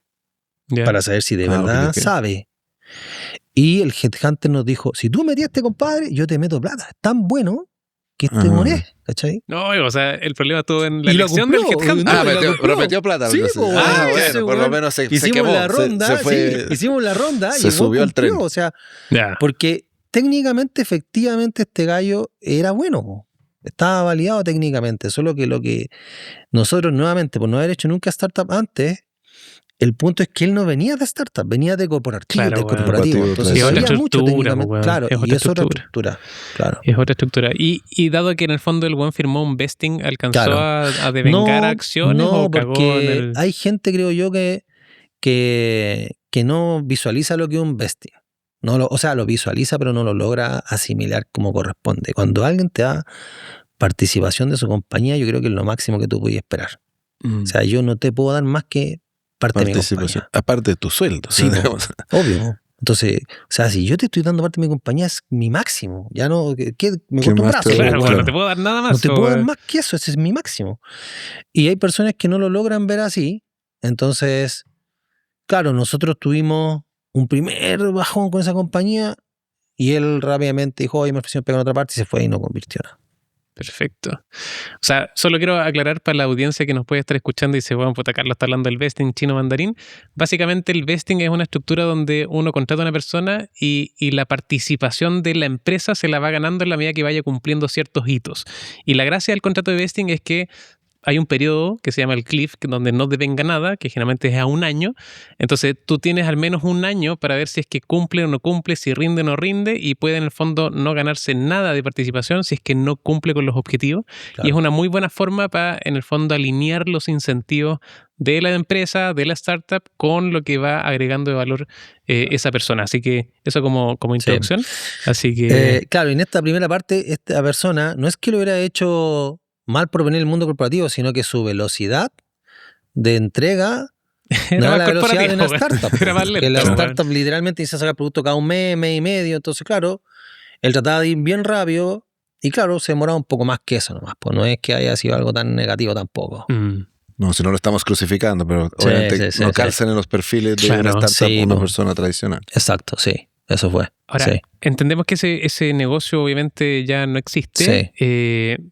para saber si de verdad sabe. Y el headhunter nos dijo, si tú metías a este compadre, yo te meto plata, es tan bueno que te morés, ¿cachai? No, o sea, el problema estuvo en la elección del headhunter. Pero metió plata. Sí, bueno, por lo menos se quemó. La ronda, hicimos la ronda se subió al tren. O sea, porque técnicamente, efectivamente, este gallo era bueno. Estaba validado técnicamente, solo que lo que nosotros nuevamente, por no haber hecho nunca startup antes, el punto es que él no venía de startup, venía de corporativo. Entonces, es otra estructura, y es otra estructura. Claro. Es otra estructura. Y dado que en el fondo el buen firmó un vesting, ¿alcanzó a devengar acciones? No, porque hay gente, creo yo, que no visualiza lo que es un vesting. O sea, lo visualiza, pero no lo logra asimilar como corresponde. Cuando alguien te da participación de su compañía, yo creo que es lo máximo que tú puedes esperar. O sea, yo no te puedo dar más que parte de mi compañía. Aparte de tu sueldo. Sí, obvio. Entonces, o sea, si yo te estoy dando parte de mi compañía, es mi máximo. Ya no, me corto un brazo. No te puedo dar nada más. No te puedo dar más que eso, ese es mi máximo. Y hay personas que no lo logran ver así. Entonces, claro, nosotros tuvimos un primer bajón con esa compañía y él rápidamente dijo, oye, me ofrecieron pegar en otra parte y se fue y no convirtió nada. Perfecto. O sea, solo quiero aclarar para la audiencia que nos puede estar escuchando y dice, bueno, puta, Carlos está hablando del vesting chino mandarín. Básicamente el vesting es una estructura donde uno contrata a una persona y la participación de la empresa se la va ganando en la medida que vaya cumpliendo ciertos hitos. Y la gracia del contrato de vesting es que hay un periodo que se llama el cliff, donde no devenga nada, que generalmente es a 1 año. Entonces tú tienes al menos 1 año para ver si es que cumple o no cumple, si rinde o no rinde, y puede en el fondo no ganarse nada de participación si es que no cumple con los objetivos. Claro. Y es una muy buena forma para, en el fondo, alinear los incentivos de la empresa, de la startup, con lo que va agregando de valor esa persona. Así que eso como introducción. Sí. Así que... claro, en esta primera parte, esta persona no es que lo hubiera hecho mal por venir del mundo corporativo, sino que su velocidad de entrega no era la velocidad de una startup. Que la startup literalmente dice sacar producto cada 1 mes, mes y medio. Entonces, claro, él trataba de ir bien rápido Y claro, se demoraba un poco más que eso nomás, pues no es que haya sido algo tan negativo tampoco. No, si no lo estamos crucificando, pero obviamente no calzan en los perfiles de una startup una persona tradicional. Exacto, sí, eso fue. Ahora, entendemos que ese negocio obviamente ya no existe.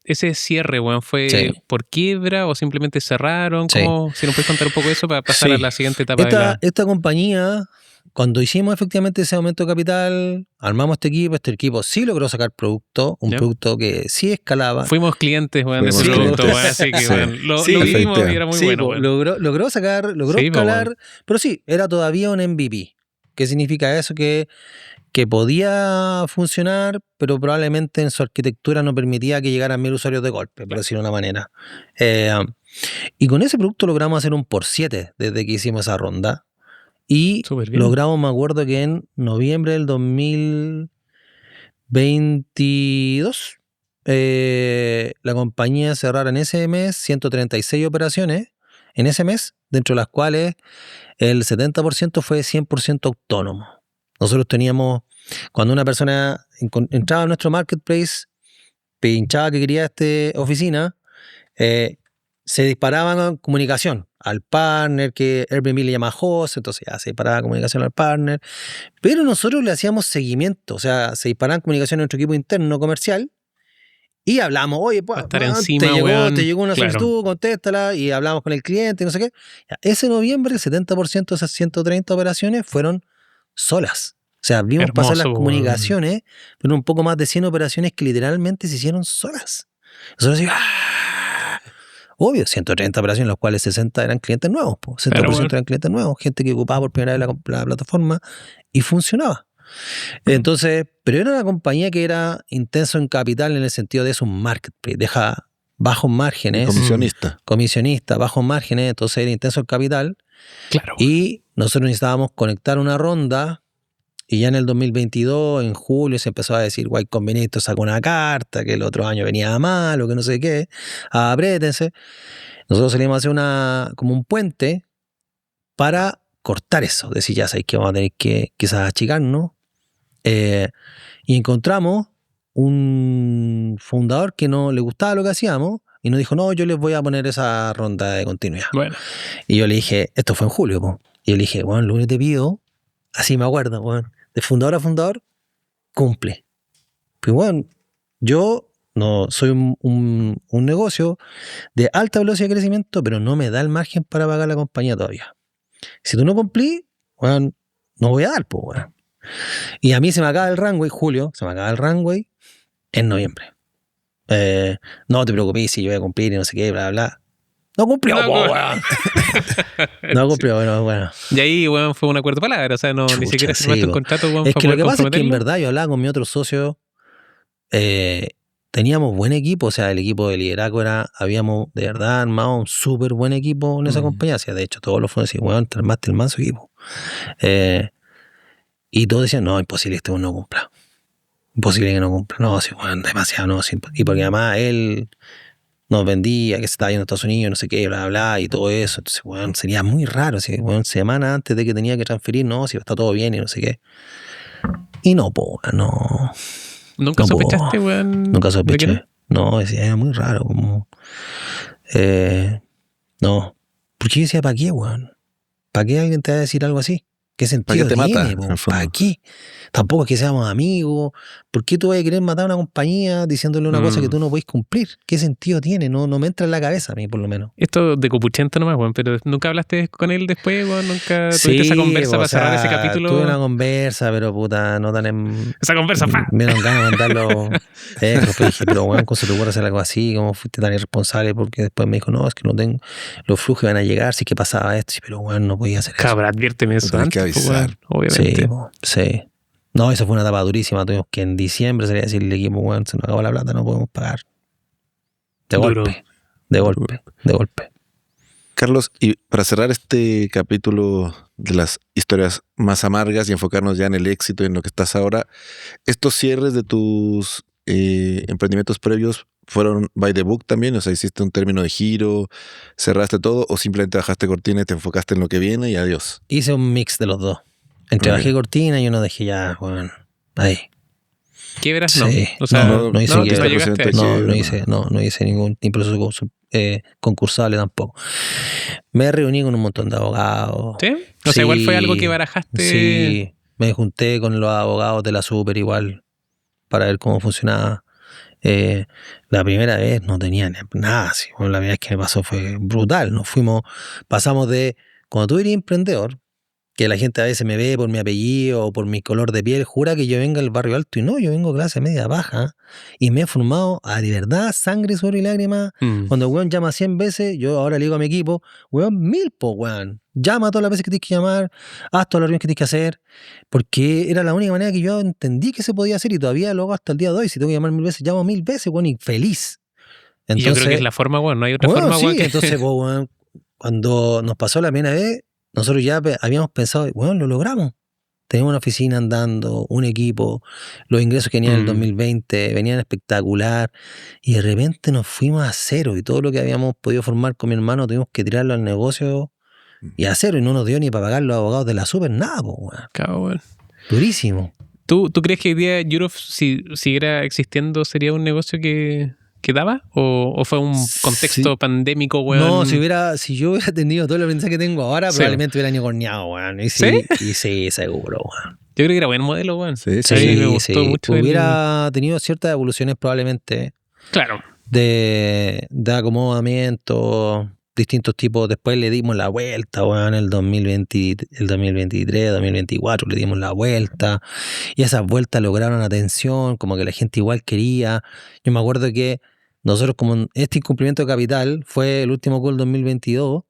Ese cierre, bueno, ¿fue por quiebra o simplemente cerraron? ¿Cómo? Si nos puedes contar un poco de eso para pasar a la siguiente etapa. Esta compañía, cuando hicimos efectivamente ese aumento de capital, armamos este equipo sí logró sacar producto, producto que sí escalaba. Fuimos clientes, de ese producto, así que lo vimos y era muy bueno. Logró escalar, pero sí, era todavía un MVP. ¿Qué significa eso? Que podía funcionar, pero probablemente en su arquitectura no permitía que llegaran 1000 usuarios de golpe, por decirlo de una manera. Y con ese producto logramos hacer un por 7 desde que hicimos esa ronda. Y logramos, me acuerdo que en noviembre del 2022, la compañía cerrara en ese mes 136 operaciones, en ese mes, dentro de las cuales el 70% fue 100% autónomo. Nosotros teníamos, cuando una persona entraba a nuestro marketplace, pinchaba que quería oficina, se disparaba comunicación al partner, que Airbnb le llama host, entonces ya se disparaba comunicación al partner, pero nosotros le hacíamos seguimiento, o sea, se disparaba comunicación en nuestro equipo interno comercial y hablamos, oye, pues, te llegó una solicitud, contéstala, y hablamos con el cliente, no sé qué. Ese noviembre, el 70% de esas 130 operaciones fueron solas. O sea, vimos pasar las comunicaciones, pero un poco más de 100 operaciones que literalmente se hicieron solas. Nosotros decíamos, obvio, 130 operaciones, las cuales 60 eran clientes nuevos, 60% eran clientes nuevos, gente que ocupaba por primera vez la plataforma y funcionaba. Entonces, pero era una compañía que era intenso en capital en el sentido de es un marketplace, deja bajos márgenes. Comisionista, bajos márgenes, entonces era intenso en capital. Claro. Y nosotros necesitábamos conectar una ronda. Y ya en el 2022, en julio, se empezó a decir, Y Combinator sacó una carta, que el otro año venía mal, o que no sé qué, apriétense. Nosotros salimos a hacer como un puente para cortar eso. Decir, ya sabéis que vamos a tener que quizás achicarnos. Y encontramos un fundador que no le gustaba lo que hacíamos y nos dijo, no, yo les voy a poner esa ronda de continuidad. Bueno. Y yo le dije, esto fue en julio, y yo le dije, bueno, lo único que te pido, así me acuerdo, de fundador a fundador, cumple. Pues bueno, yo no soy un negocio de alta velocidad de crecimiento, pero no me da el margen para pagar la compañía todavía. Si tú no cumplís, bueno, no voy a dar, pues, bueno. Y a mí se me acaba el runway, julio, se me acaba el runway en noviembre. No te preocupes si yo voy a cumplir y no sé qué, bla, bla. No cumplió, No cumplió, bueno. Y ahí, bueno, fue un acuerdo de palabra, o sea, ni siquiera firmaste un contrato. Es que lo que pasa es que en verdad yo hablaba con mi otro socio, teníamos buen equipo, o sea, el equipo de liderazgo habíamos de verdad armado un súper buen equipo en esa compañía, o sea, de hecho todos los fondos decían, bueno, te armaste el manso equipo. Y todos decían, no, imposible que este no cumpla. Imposible que no cumpla. No, sí, bueno, demasiado, no. Sí. Y porque además él nos vendía que se estaba yendo a Estados Unidos, no sé qué, bla, bla, y todo eso. Entonces, bueno, sería muy raro. Si, bueno, semana antes de que tenía que transferir, no, si está todo bien y no sé qué. Y no, no. ¿Nunca sospechaste, weón? Nunca sospeché. No, era muy raro. Como, no. Porque yo decía, ¿para qué, weón? ¿Para qué alguien te va a decir algo así? ¿Qué sentido tiene? ¿Para qué? Tampoco es que seamos amigos. ¿Por qué tú vas a querer matar a una compañía diciéndole una cosa que tú no podés cumplir? ¿Qué sentido tiene? No me entra en la cabeza a mí, por lo menos. Esto de copuchento nomás, weón, pero ¿nunca hablaste con él después, weón? ¿Nunca tuviste esa conversa para cerrar ese capítulo? Tuve una conversa, pero puta, no tan Esa conversa, me dieron ganas de mandarlo. Pero dije, pero weón, ¿cómo se te ocurre hacer algo así? ¿Cómo fuiste tan irresponsable? Porque después me dijo, no, es que no tengo, los flujos iban a llegar, sí que pasaba esto, pero weón, no podía hacer eso. Cabra, adviérteme eso antes, avisar. Obviamente. Sí. No, eso fue una etapa durísima. Tuvimos que en diciembre salía a decirle al equipo, bueno, se nos acabó la plata, no podemos pagar. De golpe. Carlos, y para cerrar este capítulo de las historias más amargas y enfocarnos ya en el éxito y en lo que estás ahora, ¿estos cierres de tus emprendimientos previos fueron by the book también? O sea, ¿hiciste un término de giro, cerraste todo o simplemente bajaste cortina y te enfocaste en lo que viene y adiós? Hice un mix de los dos. Entre bajé cortina y uno dejé ya, bueno, ahí. ¿Quiebras? No. Sí. O sea, no hice quiebra. llegaste a No hice ningún proceso concursable tampoco. Me reuní con un montón de abogados. ¿Sí? O sea, igual fue algo que barajaste. Sí, me junté con los abogados de la Super igual para ver cómo funcionaba. La primera vez no tenía nada así. La primera vez que me pasó fue brutal. Pasamos de, cuando tú eres emprendedor, que la gente a veces me ve por mi apellido o por mi color de piel, jura que yo vengo del barrio alto, y no, yo vengo de clase media baja, y me he formado a de verdad sangre, sudor y lágrimas. Cuando el weón llama 100 veces, yo ahora le digo a mi equipo, weón, 1000 weón, llama todas las veces que tienes que llamar, haz todas las reuniones que tienes que hacer, porque era la única manera que yo entendí que se podía hacer, y todavía luego hasta el día de hoy, si tengo que llamar 1000 veces, llamo 1000 veces, weón, y feliz. Entonces, y yo creo que es la forma, weón, no hay otra forma, sí, weón. Entonces, weón, cuando nos pasó la primera vez, nosotros ya habíamos pensado, bueno, lo logramos. Tenemos una oficina andando, un equipo, los ingresos que venían en el 2020 venían espectacular, y de repente nos fuimos a cero, y todo lo que habíamos podido formar con mi hermano tuvimos que tirarlo al negocio y a cero, y no nos dio ni para pagar los abogados de la Super, nada, weón. Cabrón. Durísimo. ¿Tú crees que hoy día Europe, si siguiera existiendo, sería un negocio que daba? ¿O fue un contexto pandémico, weón? No, si yo hubiera tenido todo el aprendizaje que tengo ahora, probablemente hubiera unicorneado, weón. Y sí, seguro, weón. Yo creo que era buen modelo, weón. Sí, me gustó mucho. Hubiera tenido ciertas evoluciones probablemente. Claro. De acomodamiento, distintos tipos. Después le dimos la vuelta, weón, el 2023, 2024 le dimos la vuelta. Y esas vueltas lograron atención, como que la gente igual quería. Yo me acuerdo que nosotros, como este incumplimiento de capital fue el último call 2022,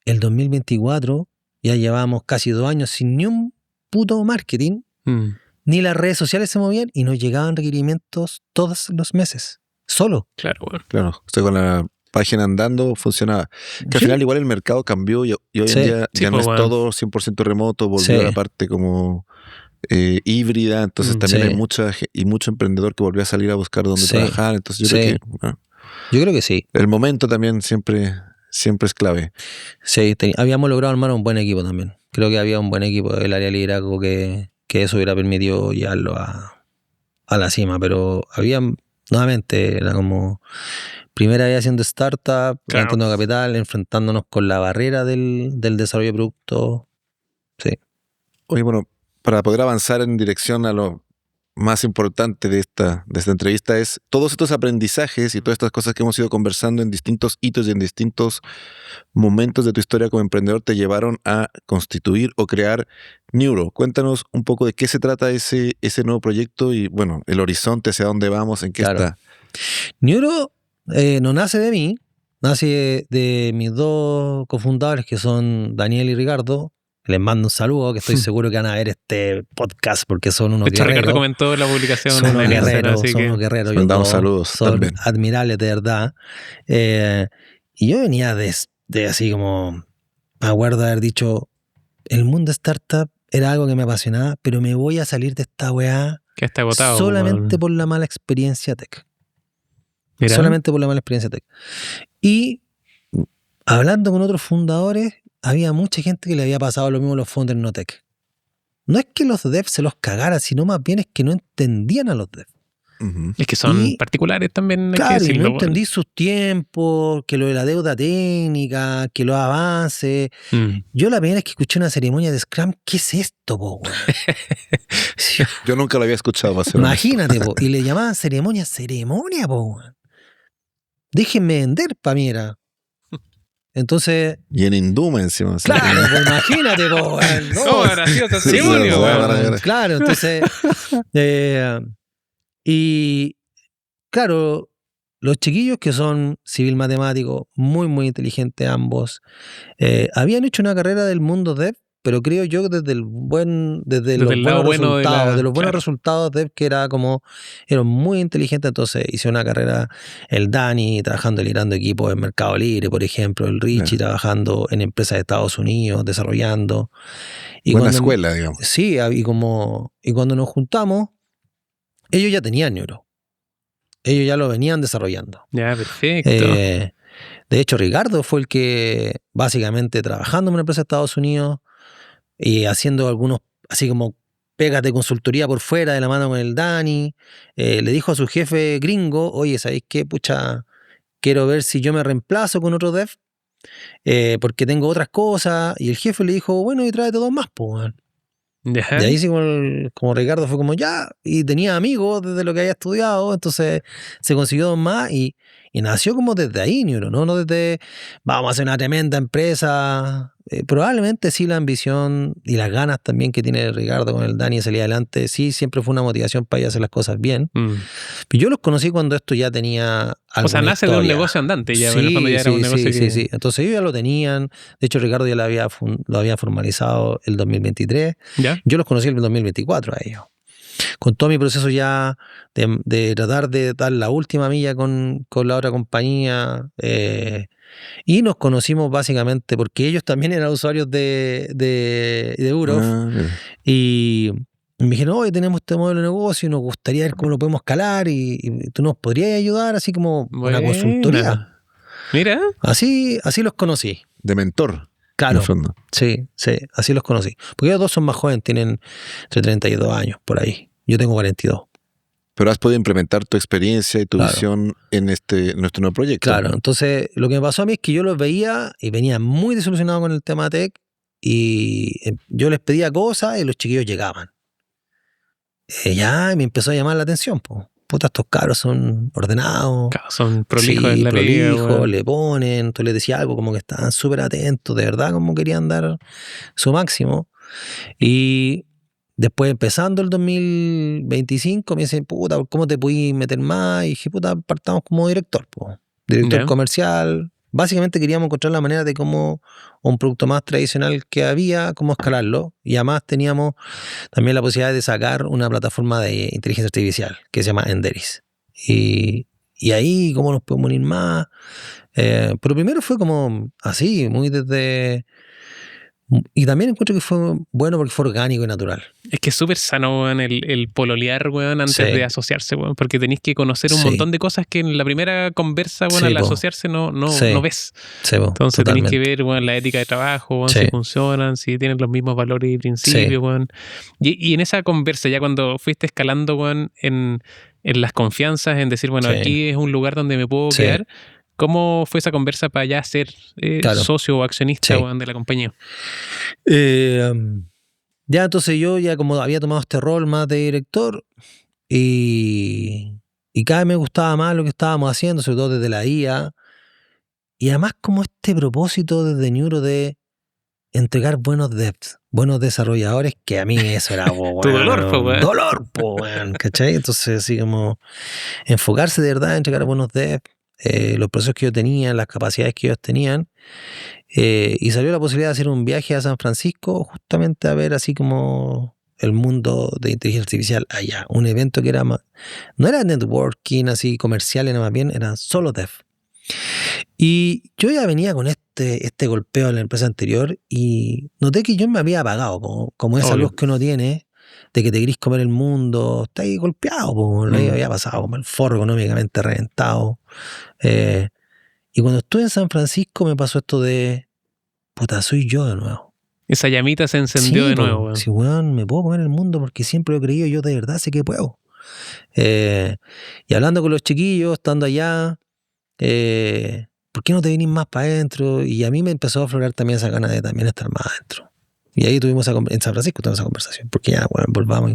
el 2024 ya llevábamos casi 2 años sin ni un puto marketing, ni las redes sociales se movían, y nos llegaban requerimientos todos los meses. Solo. Claro, bueno. Claro, estoy con la página andando, funcionaba. Que al final igual el mercado cambió y hoy en día ya no es todo 100% remoto, volvió a la parte como híbrida, entonces también hay mucho emprendedor que volvió a salir a buscar dónde trabajar, entonces yo creo que sí. El momento también siempre es clave. Sí, habíamos logrado armar un buen equipo también. Creo que había un buen equipo del área de liderazgo que eso hubiera permitido llevarlo a la cima, pero había, nuevamente, era como primera vez haciendo startup, levantando capital, enfrentándonos con la barrera del desarrollo de producto. Sí. Oye, bueno, para poder avanzar en dirección a lo más importante de esta entrevista es todos estos aprendizajes y todas estas cosas que hemos ido conversando en distintos hitos y en distintos momentos de tu historia como emprendedor te llevaron a constituir o crear Neuro. Cuéntanos un poco de qué se trata ese nuevo proyecto y, bueno, el horizonte, hacia dónde vamos, en qué está. Neuro no nace de mí, nace de mis dos cofundadores, que son Daniel y Ricardo. Les mando un saludo, que estoy seguro que van a ver este podcast porque son unos guerreros. Ricardo comentó la publicación. Son unos guerreros. Mandamos saludos. Son también admirables, de verdad. Y yo venía de así como, me acuerdo de haber dicho, el mundo startup era algo que me apasionaba, pero me voy a salir de esta weá que está agotado, solamente por la mala experiencia tech. ¿Mirá? Solamente por la mala experiencia tech. Y hablando con otros fundadores, había mucha gente que le había pasado lo mismo a los founders no tech. No es que los devs se los cagaran, sino más bien es que no entendían a los devs. Es que son particulares también. Claro, y no entendí sus tiempos, que lo de la deuda técnica, que los avances. Yo la primera vez que escuché una ceremonia de Scrum, ¿qué es esto, po? Yo nunca lo había escuchado. Imagínate, po. Y le llamaban ceremonia, po. Déjenme vender, pa' mí era. Entonces. Y en Induma encima. Claro, pues imagínate, po. No, graciosa ceremonia, claro, entonces. Y claro, los chiquillos, que son civil matemáticos, muy, muy inteligentes ambos, habían hecho una carrera del mundo dev, pero creo yo que desde los buenos resultados dev, que eran muy inteligentes. Entonces hicieron una carrera, el Dani trabajando liderando equipos en Mercado Libre, por ejemplo, el Richie trabajando en empresas de Estados Unidos, desarrollando. Y buena escuela, digamos. Sí, y cuando nos juntamos, ellos ya tenían Neuro. Ellos ya lo venían desarrollando. Ya, perfecto. De hecho, Ricardo fue el que, básicamente, trabajando en una empresa de Estados Unidos y haciendo algunos, así como pegas de consultoría por fuera de la mano con el Dani. Le dijo a su jefe gringo, oye, ¿sabéis qué? Pucha, quiero ver si yo me reemplazo con otro dev, porque tengo otras cosas. Y el jefe le dijo, bueno, y tráete 2 más, pues. Y ahí sí, como Ricardo fue como ya, y tenía amigos desde lo que había estudiado, entonces se consiguió 2 más y nació como desde ahí, no desde vamos a hacer una tremenda empresa. Probablemente sí la ambición y las ganas también que tiene Ricardo con el Dani de salir adelante, sí, siempre fue una motivación para ir a hacer las cosas bien. Pero yo los conocí cuando esto ya tenía algo. O sea, nace de un negocio andante, ya, sí, cuando ya era un negocio sí. Entonces ellos ya lo tenían. De hecho, Ricardo ya lo había formalizado el 2023. ¿Ya? Yo los conocí en el 2024 a ellos. Con todo mi proceso ya de tratar de dar la última milla con la otra compañía. Y nos conocimos básicamente porque ellos también eran usuarios de Eurof. Y me dijeron, hoy tenemos este modelo de negocio y nos gustaría ver cómo lo podemos escalar y tú nos podrías ayudar así como una consultoría. Mira. Así los conocí. De mentor. Claro. Sí, así los conocí. Porque ellos 2 son más jóvenes, tienen entre 32 años por ahí. Yo tengo 42. Pero has podido implementar tu experiencia y tu visión en nuestro nuevo proyecto. Claro, entonces lo que me pasó a mí es que yo los veía y venía muy desilusionado con el tema tech y yo les pedía cosas y los chiquillos llegaban. Ya me empezó a llamar la atención, pues. Puta, estos cabros son ordenados. Son prolijos en la pega, le ponen, tú les decías algo como que estaban súper atentos, de verdad como querían dar su máximo. Y después empezando el 2025 me dicen, puta, ¿cómo te pude meter más? Y dije, puta, partamos como director, director comercial. Básicamente queríamos encontrar la manera de cómo un producto más tradicional que había, cómo escalarlo. Y además teníamos también la posibilidad de sacar una plataforma de inteligencia artificial que se llama Enderis. Y ahí, ¿cómo nos podemos unir más? Pero primero fue como así, muy desde... Y también encuentro que fue bueno porque fue orgánico y natural. Es que es súper sano, weón, el pololear, weón, antes de asociarse, weón, porque tenéis que conocer un montón de cosas que en la primera conversa, weón, al asociarse no ves. Entonces tenéis que ver, weón, la ética de trabajo, weón, si funcionan, si tienen los mismos valores y principios, weón. Y en esa conversa, ya cuando fuiste escalando, weón, en las confianzas, en decir, bueno, aquí es un lugar donde me puedo quedar. ¿Cómo fue esa conversa para ya ser socio o accionista de la compañía? Ya entonces yo ya como había tomado este rol más de director y cada vez me gustaba más lo que estábamos haciendo, sobre todo desde la IA. Y además como este propósito desde Neuro de entregar buenos devs, buenos desarrolladores, que a mí eso era tu dolor, ¿cachai? Entonces así como enfocarse de verdad en entregar buenos devs. Los procesos que yo tenía, las capacidades que ellos tenían, y salió la posibilidad de hacer un viaje a San Francisco justamente a ver así como el mundo de inteligencia artificial allá, un evento que era más, no era networking así comercial, era más bien, era solo dev. Y yo ya venía con este golpeo en la empresa anterior y noté que yo me había apagado, como esa luz que uno tiene de que te querís comer el mundo, está ahí golpeado, lo había pasado como el forro económicamente reventado. Y cuando estuve en San Francisco me pasó esto de, puta, soy yo de nuevo. Esa llamita se encendió de nuevo, weón. Sí, weón, me puedo comer el mundo porque siempre lo he creído, yo de verdad sé que puedo. Y hablando con los chiquillos, estando allá, ¿por qué no te vinís más para adentro? Y a mí me empezó a aflorar también esa gana de también estar más adentro. Y ahí tuvimos en San Francisco esa conversación, porque ya, weón, volvamos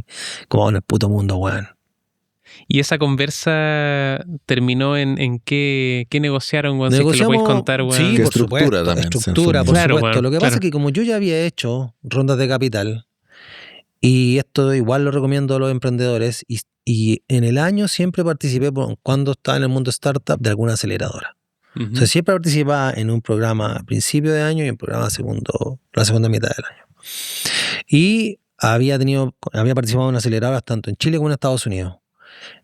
como en el puto mundo, weón. ¿Y esa conversa terminó en qué negociaron, weón? Si es que lo podéis contar, weón. Sí, por estructura supuesto, también. Estructura, por claro, supuesto. Lo que pasa es que como yo ya había hecho rondas de capital, y esto igual lo recomiendo a los emprendedores, y en el año siempre participé, cuando estaba en el mundo startup, de alguna aceleradora. O sea, siempre participaba en un programa a principio de año y en un programa la segunda mitad del año. Y había participado en aceleradores tanto en Chile como en Estados Unidos.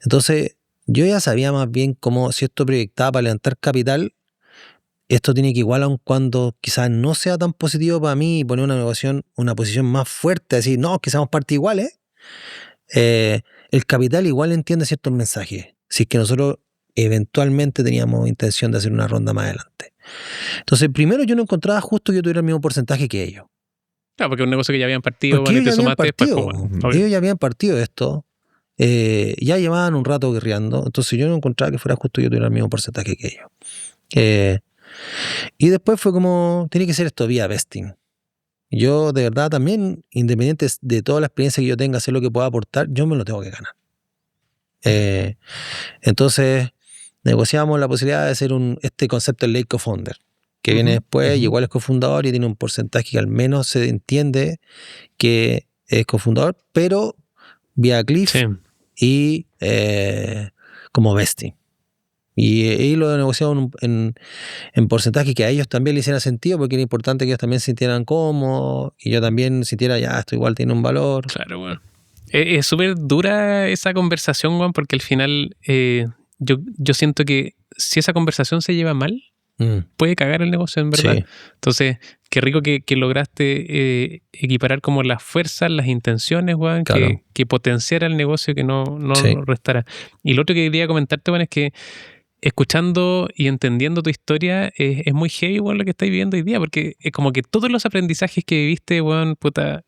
Entonces, yo ya sabía más bien cómo, si esto proyectaba para levantar capital, esto tiene que igual, aun cuando quizás no sea tan positivo para mí, y poner una posición más fuerte, decir, no, que seamos parte iguales, el capital igual entiende ciertos mensajes. Si es que nosotros eventualmente teníamos intención de hacer una ronda más adelante. Entonces, primero yo no encontraba justo que yo tuviera el mismo porcentaje que ellos. Claro, porque es un negocio que ya habían partido, Porque bueno, y te ellos ya habían sumaste después. partido. Pues, bueno, obvio. Ellos ya habían partido de esto. Ya llevaban un rato guerreando. Entonces yo no encontraba que fuera justo yo tuviera el mismo porcentaje que ellos. Y después fue como, tiene que ser esto vía vesting. Yo de verdad también, independiente de toda la experiencia que yo tenga, hacer lo que pueda aportar, yo me lo tengo que ganar. Entonces negociamos la posibilidad de hacer este concepto del late co-founder, que viene después y igual es cofundador y tiene un porcentaje que al menos se entiende que es cofundador, pero vía Cliff y como vesting. Y lo negociamos en porcentaje que a ellos también le hiciera sentido, porque era importante que ellos también se sintieran cómodos y yo también sintiera, ya, esto igual tiene un valor. Claro, bueno. Es súper dura esa conversación, Juan, porque al final yo siento que si esa conversación se lleva mal, puede cagar el negocio, en verdad. Sí. Entonces, qué rico que lograste equiparar como las fuerzas, las intenciones, Juan, claro, que potenciara el negocio, que no restara. Y lo otro que quería comentarte, Juan, es que escuchando y entendiendo tu historia, es muy heavy, bueno, lo que estáis viviendo hoy día, porque es como que todos los aprendizajes que viviste, bueno, puta,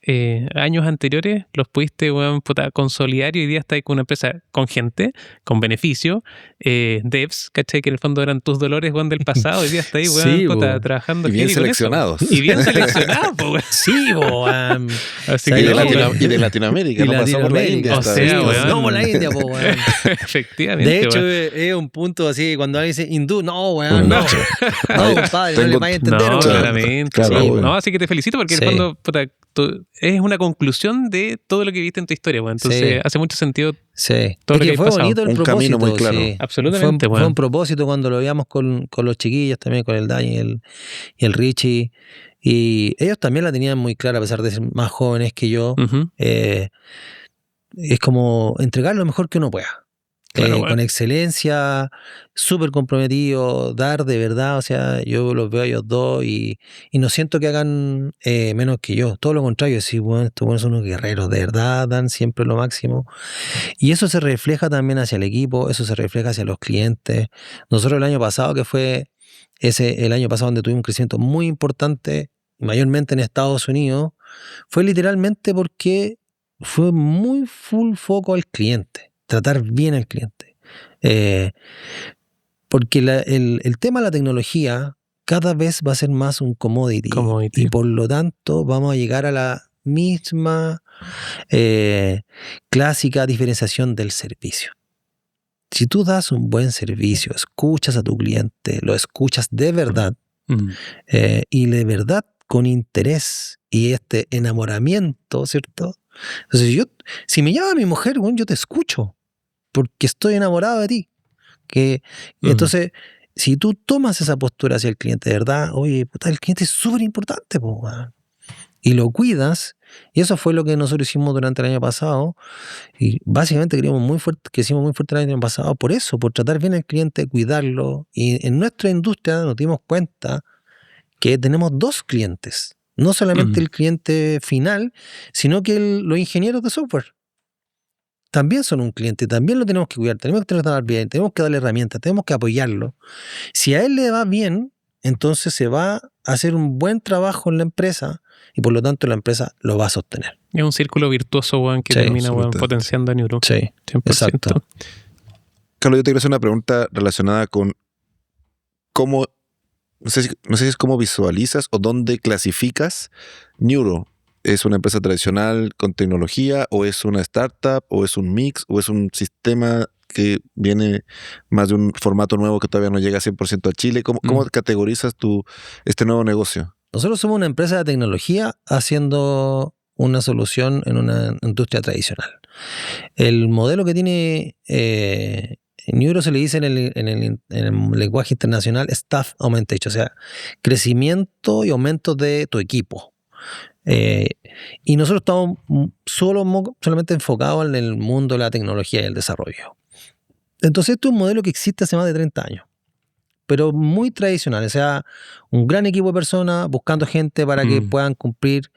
años anteriores, los pudiste, bueno, puta, consolidar, y hoy día estáis con una empresa con gente, con beneficio, devs, ¿cachai? Que en el fondo eran tus dolores, bueno, del pasado, hoy día estáis, bueno, sí, puta, trabajando. Y bien seleccionados. Y bien seleccionados, pues, sí, así que y de Latinoamérica, no pasó por la India. O sea, bueno, no por la India, pues, efectivamente. De hecho, es un punto así. Cuando alguien dice hindú, no, weón, no, compadre, no le vaya a entender, no, weón. Claramente, claro, sí, weón. No, así que te felicito porque en el fondo, puta, es una conclusión de todo lo que viste en tu historia, weón. Entonces hace mucho sentido todo lo que fue bonito el un propósito, camino muy claro. Sí. Absolutamente, fue un propósito cuando lo veíamos con los chiquillos también, con el Daniel y el Richie. Y ellos también la tenían muy clara, a pesar de ser más jóvenes que yo. Es como entregar lo mejor que uno pueda. Claro, bueno. Con excelencia, súper comprometido, dar de verdad, o sea, yo los veo a ellos dos y no siento que hagan menos que yo, todo lo contrario, sí, bueno, estos buenos son unos guerreros, de verdad, dan siempre lo máximo, y eso se refleja también hacia el equipo, eso se refleja hacia los clientes. Nosotros el año pasado, que fue el año pasado donde tuvimos un crecimiento muy importante, mayormente en Estados Unidos, fue literalmente porque fue muy full foco al cliente. Tratar bien al cliente. Porque el tema de la tecnología cada vez va a ser más un commodity. Y por lo tanto vamos a llegar a la misma clásica diferenciación del servicio. Si tú das un buen servicio, escuchas a tu cliente, lo escuchas de verdad y de verdad con interés y este enamoramiento, ¿cierto? Entonces si me llama mi mujer, bueno, yo te escucho porque estoy enamorado de ti. Entonces, si tú tomas esa postura hacia el cliente, de verdad, oye, puta, el cliente es súper importante, y lo cuidas, y eso fue lo que nosotros hicimos durante el año pasado, y básicamente crecimos muy fuerte el año pasado por eso, por tratar bien al cliente, cuidarlo, y en nuestra industria nos dimos cuenta que tenemos dos clientes, no solamente el cliente final, sino que los ingenieros de software también son un cliente, también lo tenemos que cuidar, tenemos que tratar bien, tenemos que darle herramientas, tenemos que apoyarlo. Si a él le va bien, entonces se va a hacer un buen trabajo en la empresa y por lo tanto la empresa lo va a sostener. Es un círculo virtuoso, Juan, que termina, Juan, potenciando a Neuro. Sí, 100%. Exacto. Carlos, yo te quiero hacer una pregunta relacionada con cómo, no sé si es cómo visualizas o dónde clasificas Neuro. ¿Es una empresa tradicional con tecnología o es una startup o es un mix o es un sistema que viene más de un formato nuevo que todavía no llega 100% a Chile? ¿Cómo categorizas este nuevo negocio? Nosotros somos una empresa de tecnología haciendo una solución en una industria tradicional. El modelo que tiene Neuro se le dice en el lenguaje internacional staff augmentation, o sea, crecimiento y aumento de tu equipo. Y nosotros estamos solamente enfocados en el mundo de la tecnología y el desarrollo. Entonces esto es un modelo que existe hace más de 30 años, pero muy tradicional, o sea, un gran equipo de personas buscando gente para que puedan cumplir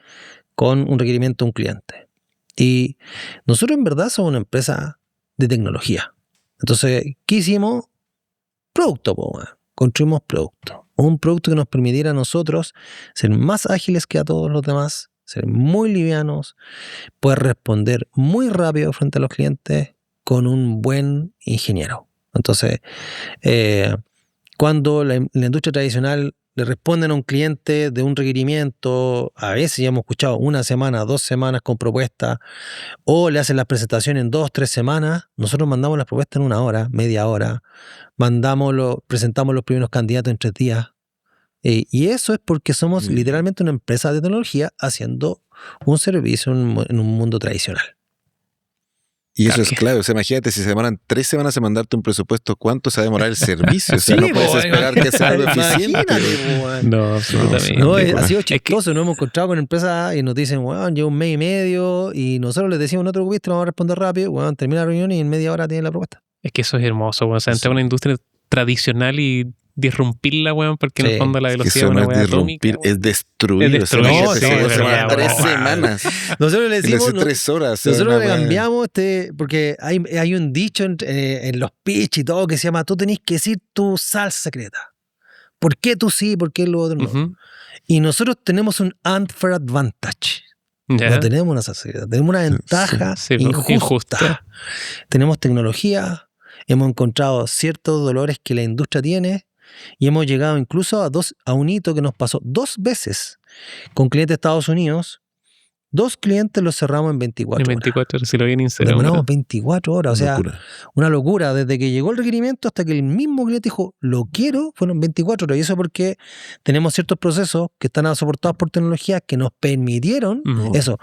con un requerimiento de un cliente. Y nosotros en verdad somos una empresa de tecnología. Entonces, ¿qué hicimos? Producto, construimos producto. Un producto que nos permitiera a nosotros ser más ágiles que a todos los demás, ser muy livianos, poder responder muy rápido frente a los clientes con un buen ingeniero. Entonces, cuando la industria tradicional le responden a un cliente de un requerimiento, a veces ya hemos escuchado 1 semana, 2 semanas con propuesta, o le hacen las presentaciones en 2, 3 semanas, nosotros mandamos las propuestas en 1 hora, media hora, presentamos los primeros candidatos en 3 días. Y eso es porque somos literalmente una empresa de tecnología haciendo un servicio en un mundo tradicional. Y eso es clave. O sea, imagínate, si se demoran 3 semanas en mandarte un presupuesto, ¿cuánto se va a demorar el servicio? O sea, no puedes esperar que sea algo eficiente. No, absolutamente. No, ha sido chistoso. Nos hemos encontrado con empresas y nos dicen, bueno, lleva 1 mes y medio, y nosotros les decimos, no te preocupes, te vamos a responder rápido. Bueno, termina la reunión y en media hora tienen la propuesta. Es que eso es hermoso. O sea, entrar a una industria tradicional y disrumpirla, weón, porque en el fondo la velocidad es una weá atómica. Es destruir. Es destruir. O sea, 3 semanas. Nosotros le decimos 3 horas. Nosotros le cambiamos porque hay un dicho en los pitch y todo que se llama, tú tenés que decir tu salsa secreta. ¿Por qué tú sí? ¿Por qué lo otro no? Y nosotros tenemos un unfair advantage. ¿Ya? No tenemos una salsa secreta. Tenemos una ventaja injusta. Tenemos tecnología. Hemos encontrado ciertos dolores que la industria tiene. Y hemos llegado incluso a un hito que nos pasó 2 veces con clientes de Estados Unidos. 2 clientes los cerramos en 24 horas. En 24 horas, si lo bien instalado. Demoramos 24 horas, o sea, una locura. Desde que llegó el requerimiento hasta que el mismo cliente dijo, lo quiero, fueron 24 horas. Y eso porque tenemos ciertos procesos que están soportados por tecnología que nos permitieron eso.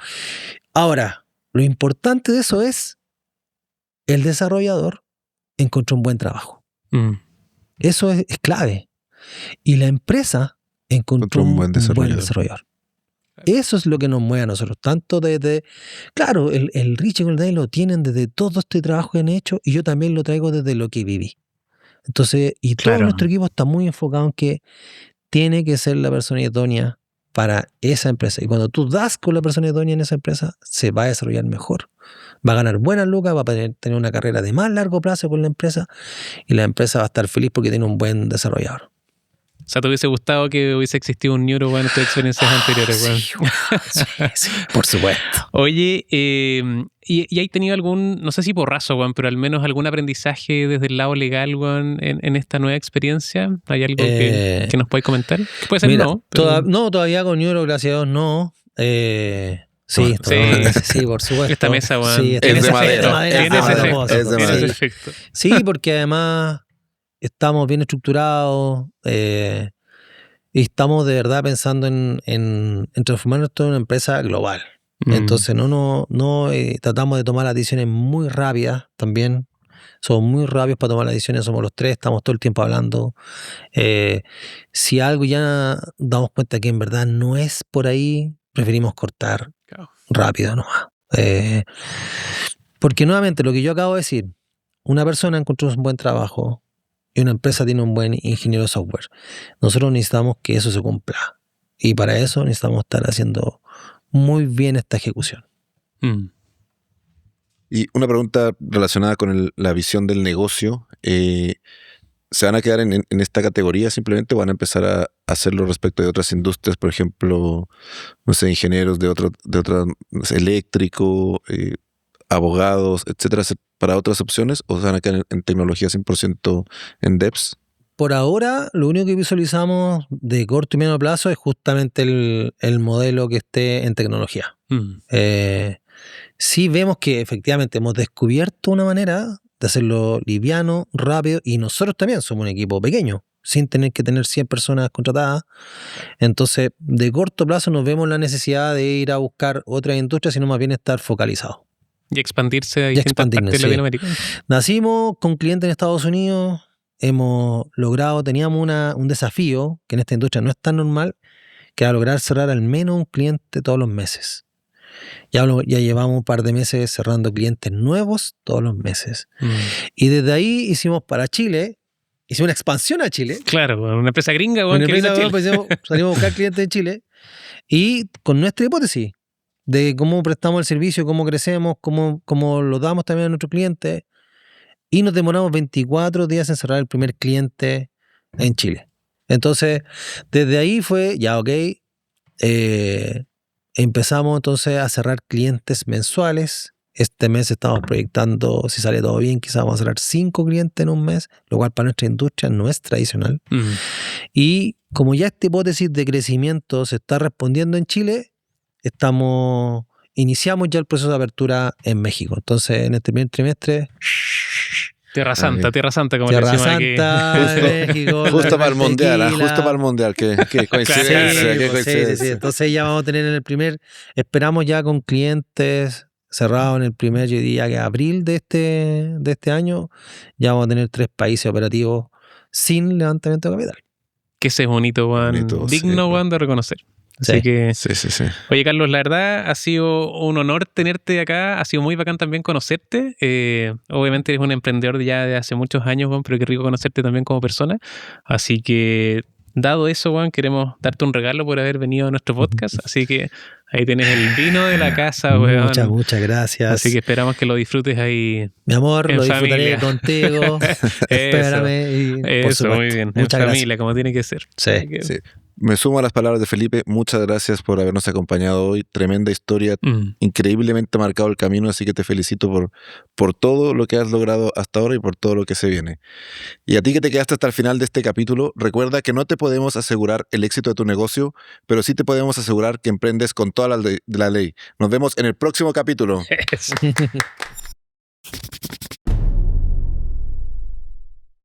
Ahora, lo importante de eso es el desarrollador encontró un buen trabajo. Eso es clave. Y la empresa encontró un buen desarrollador. Eso es lo que nos mueve a nosotros. Tanto desde... Claro, el Richie y el Dave lo tienen desde todo este trabajo que han hecho y yo también lo traigo desde lo que viví. Entonces, y todo nuestro equipo está muy enfocado en que tiene que ser la persona idónea para esa empresa. Y cuando tú das con la persona idónea en esa empresa, se va a desarrollar mejor. Va a ganar buenas lucas, va a tener una carrera de más largo plazo con la empresa y la empresa va a estar feliz porque tiene un buen desarrollador. O sea, ¿te hubiese gustado que hubiese existido un neuro en tus experiencias anteriores? Sí, por supuesto. Oye, ¿y hay tenido algún, no sé si porrazo, pero al menos algún aprendizaje desde el lado legal, en esta nueva experiencia? ¿Hay algo que nos puedes comentar? ¿Qué puede ser? Mira, No, pero... no, todavía con neuro, gracias a Dios, no. Sí, por supuesto. Esta mesa, sí, es de madera. Es de madera. Sí, porque además estamos bien estructurados y estamos de verdad pensando en transformarnos en una empresa global. Entonces no tratamos de tomar las decisiones muy rápidas también. Somos muy rápidos para tomar las decisiones, somos los 3, estamos todo el tiempo hablando. Si algo ya damos cuenta que en verdad no es por ahí, preferimos cortar rápido nomás. Porque nuevamente, lo que yo acabo de decir, una persona encontró un buen trabajo y una empresa tiene un buen ingeniero de software. Nosotros necesitamos que eso se cumpla. Y para eso necesitamos estar haciendo muy bien esta ejecución. Y una pregunta relacionada con la visión del negocio. ¿Se van a quedar en esta categoría simplemente o van a empezar a hacerlo respecto de otras industrias? Por ejemplo, no sé, ingenieros de otra no sé, eléctrico, abogados, etcétera, para otras opciones, o se van a quedar en tecnología 100% en devs? Por ahora, lo único que visualizamos de corto y medio plazo es justamente el modelo que esté en tecnología. Sí vemos que efectivamente hemos descubierto una manera de hacerlo liviano, rápido, y nosotros también somos un equipo pequeño, sin tener que tener 100 personas contratadas. Entonces, de corto plazo nos vemos la necesidad de ir a buscar otras industrias, sino más bien estar focalizados. Y expandirse a distintas partes de Latinoamérica. Nacimos con clientes en Estados Unidos, hemos logrado, teníamos un desafío que en esta industria no es tan normal, que era lograr cerrar al menos un cliente todos los meses. Ya llevamos un par de meses cerrando clientes nuevos todos los meses. Y desde ahí hicimos para Chile, hicimos una expansión a Chile. Claro, una empresa gringa. Salimos a buscar clientes en Chile y con nuestra hipótesis de cómo prestamos el servicio, cómo crecemos, cómo lo damos también a nuestros clientes. Y nos demoramos 24 días en cerrar el primer cliente en Chile. Entonces, desde ahí fue, ya ok, empezamos entonces a cerrar clientes mensuales. Este mes estamos proyectando, si sale todo bien, quizás vamos a cerrar 5 clientes en un mes, lo cual para nuestra industria no es tradicional. Y como ya esta hipótesis de crecimiento se está respondiendo en Chile, iniciamos ya el proceso de apertura en México. Entonces, en este primer trimestre... Tierra Santa, como Tierra le decimos Santa, aquí. México. Justo para el mundial, justo para el mundial. Qué coincidencia, qué coincidencia. Sí. Entonces ya vamos a tener esperamos ya con clientes cerrados en el primer, yo diría que abril de este año, ya vamos a tener 3 países operativos sin levantamiento de capital. Que ese es bonito, Juan. Digno, Juan, de reconocer. Así que, sí. Oye, Carlos, la verdad ha sido un honor tenerte acá, ha sido muy bacán también conocerte. Obviamente eres un emprendedor ya de hace muchos años, Juan, pero qué rico conocerte también como persona. Así que, dado eso, Juan, queremos darte un regalo por haber venido a nuestro podcast. Así que ahí tienes el vino de la casa, weón. Muchas gracias. Así que esperamos que lo disfrutes ahí. Mi amor, en lo disfrutaré familia. Contigo. Espérame. Eso, muy bien. Muchas en gracias. Familia, como tiene que ser. Sí. Me sumo a las palabras de Felipe. Muchas gracias por habernos acompañado hoy. Tremenda historia, increíblemente marcado el camino, así que te felicito por todo lo que has logrado hasta ahora y por todo lo que se viene. Y a ti que te quedaste hasta el final de este capítulo, recuerda que no te podemos asegurar el éxito de tu negocio, pero sí te podemos asegurar que emprendes con toda la ley. Nos vemos en el próximo capítulo.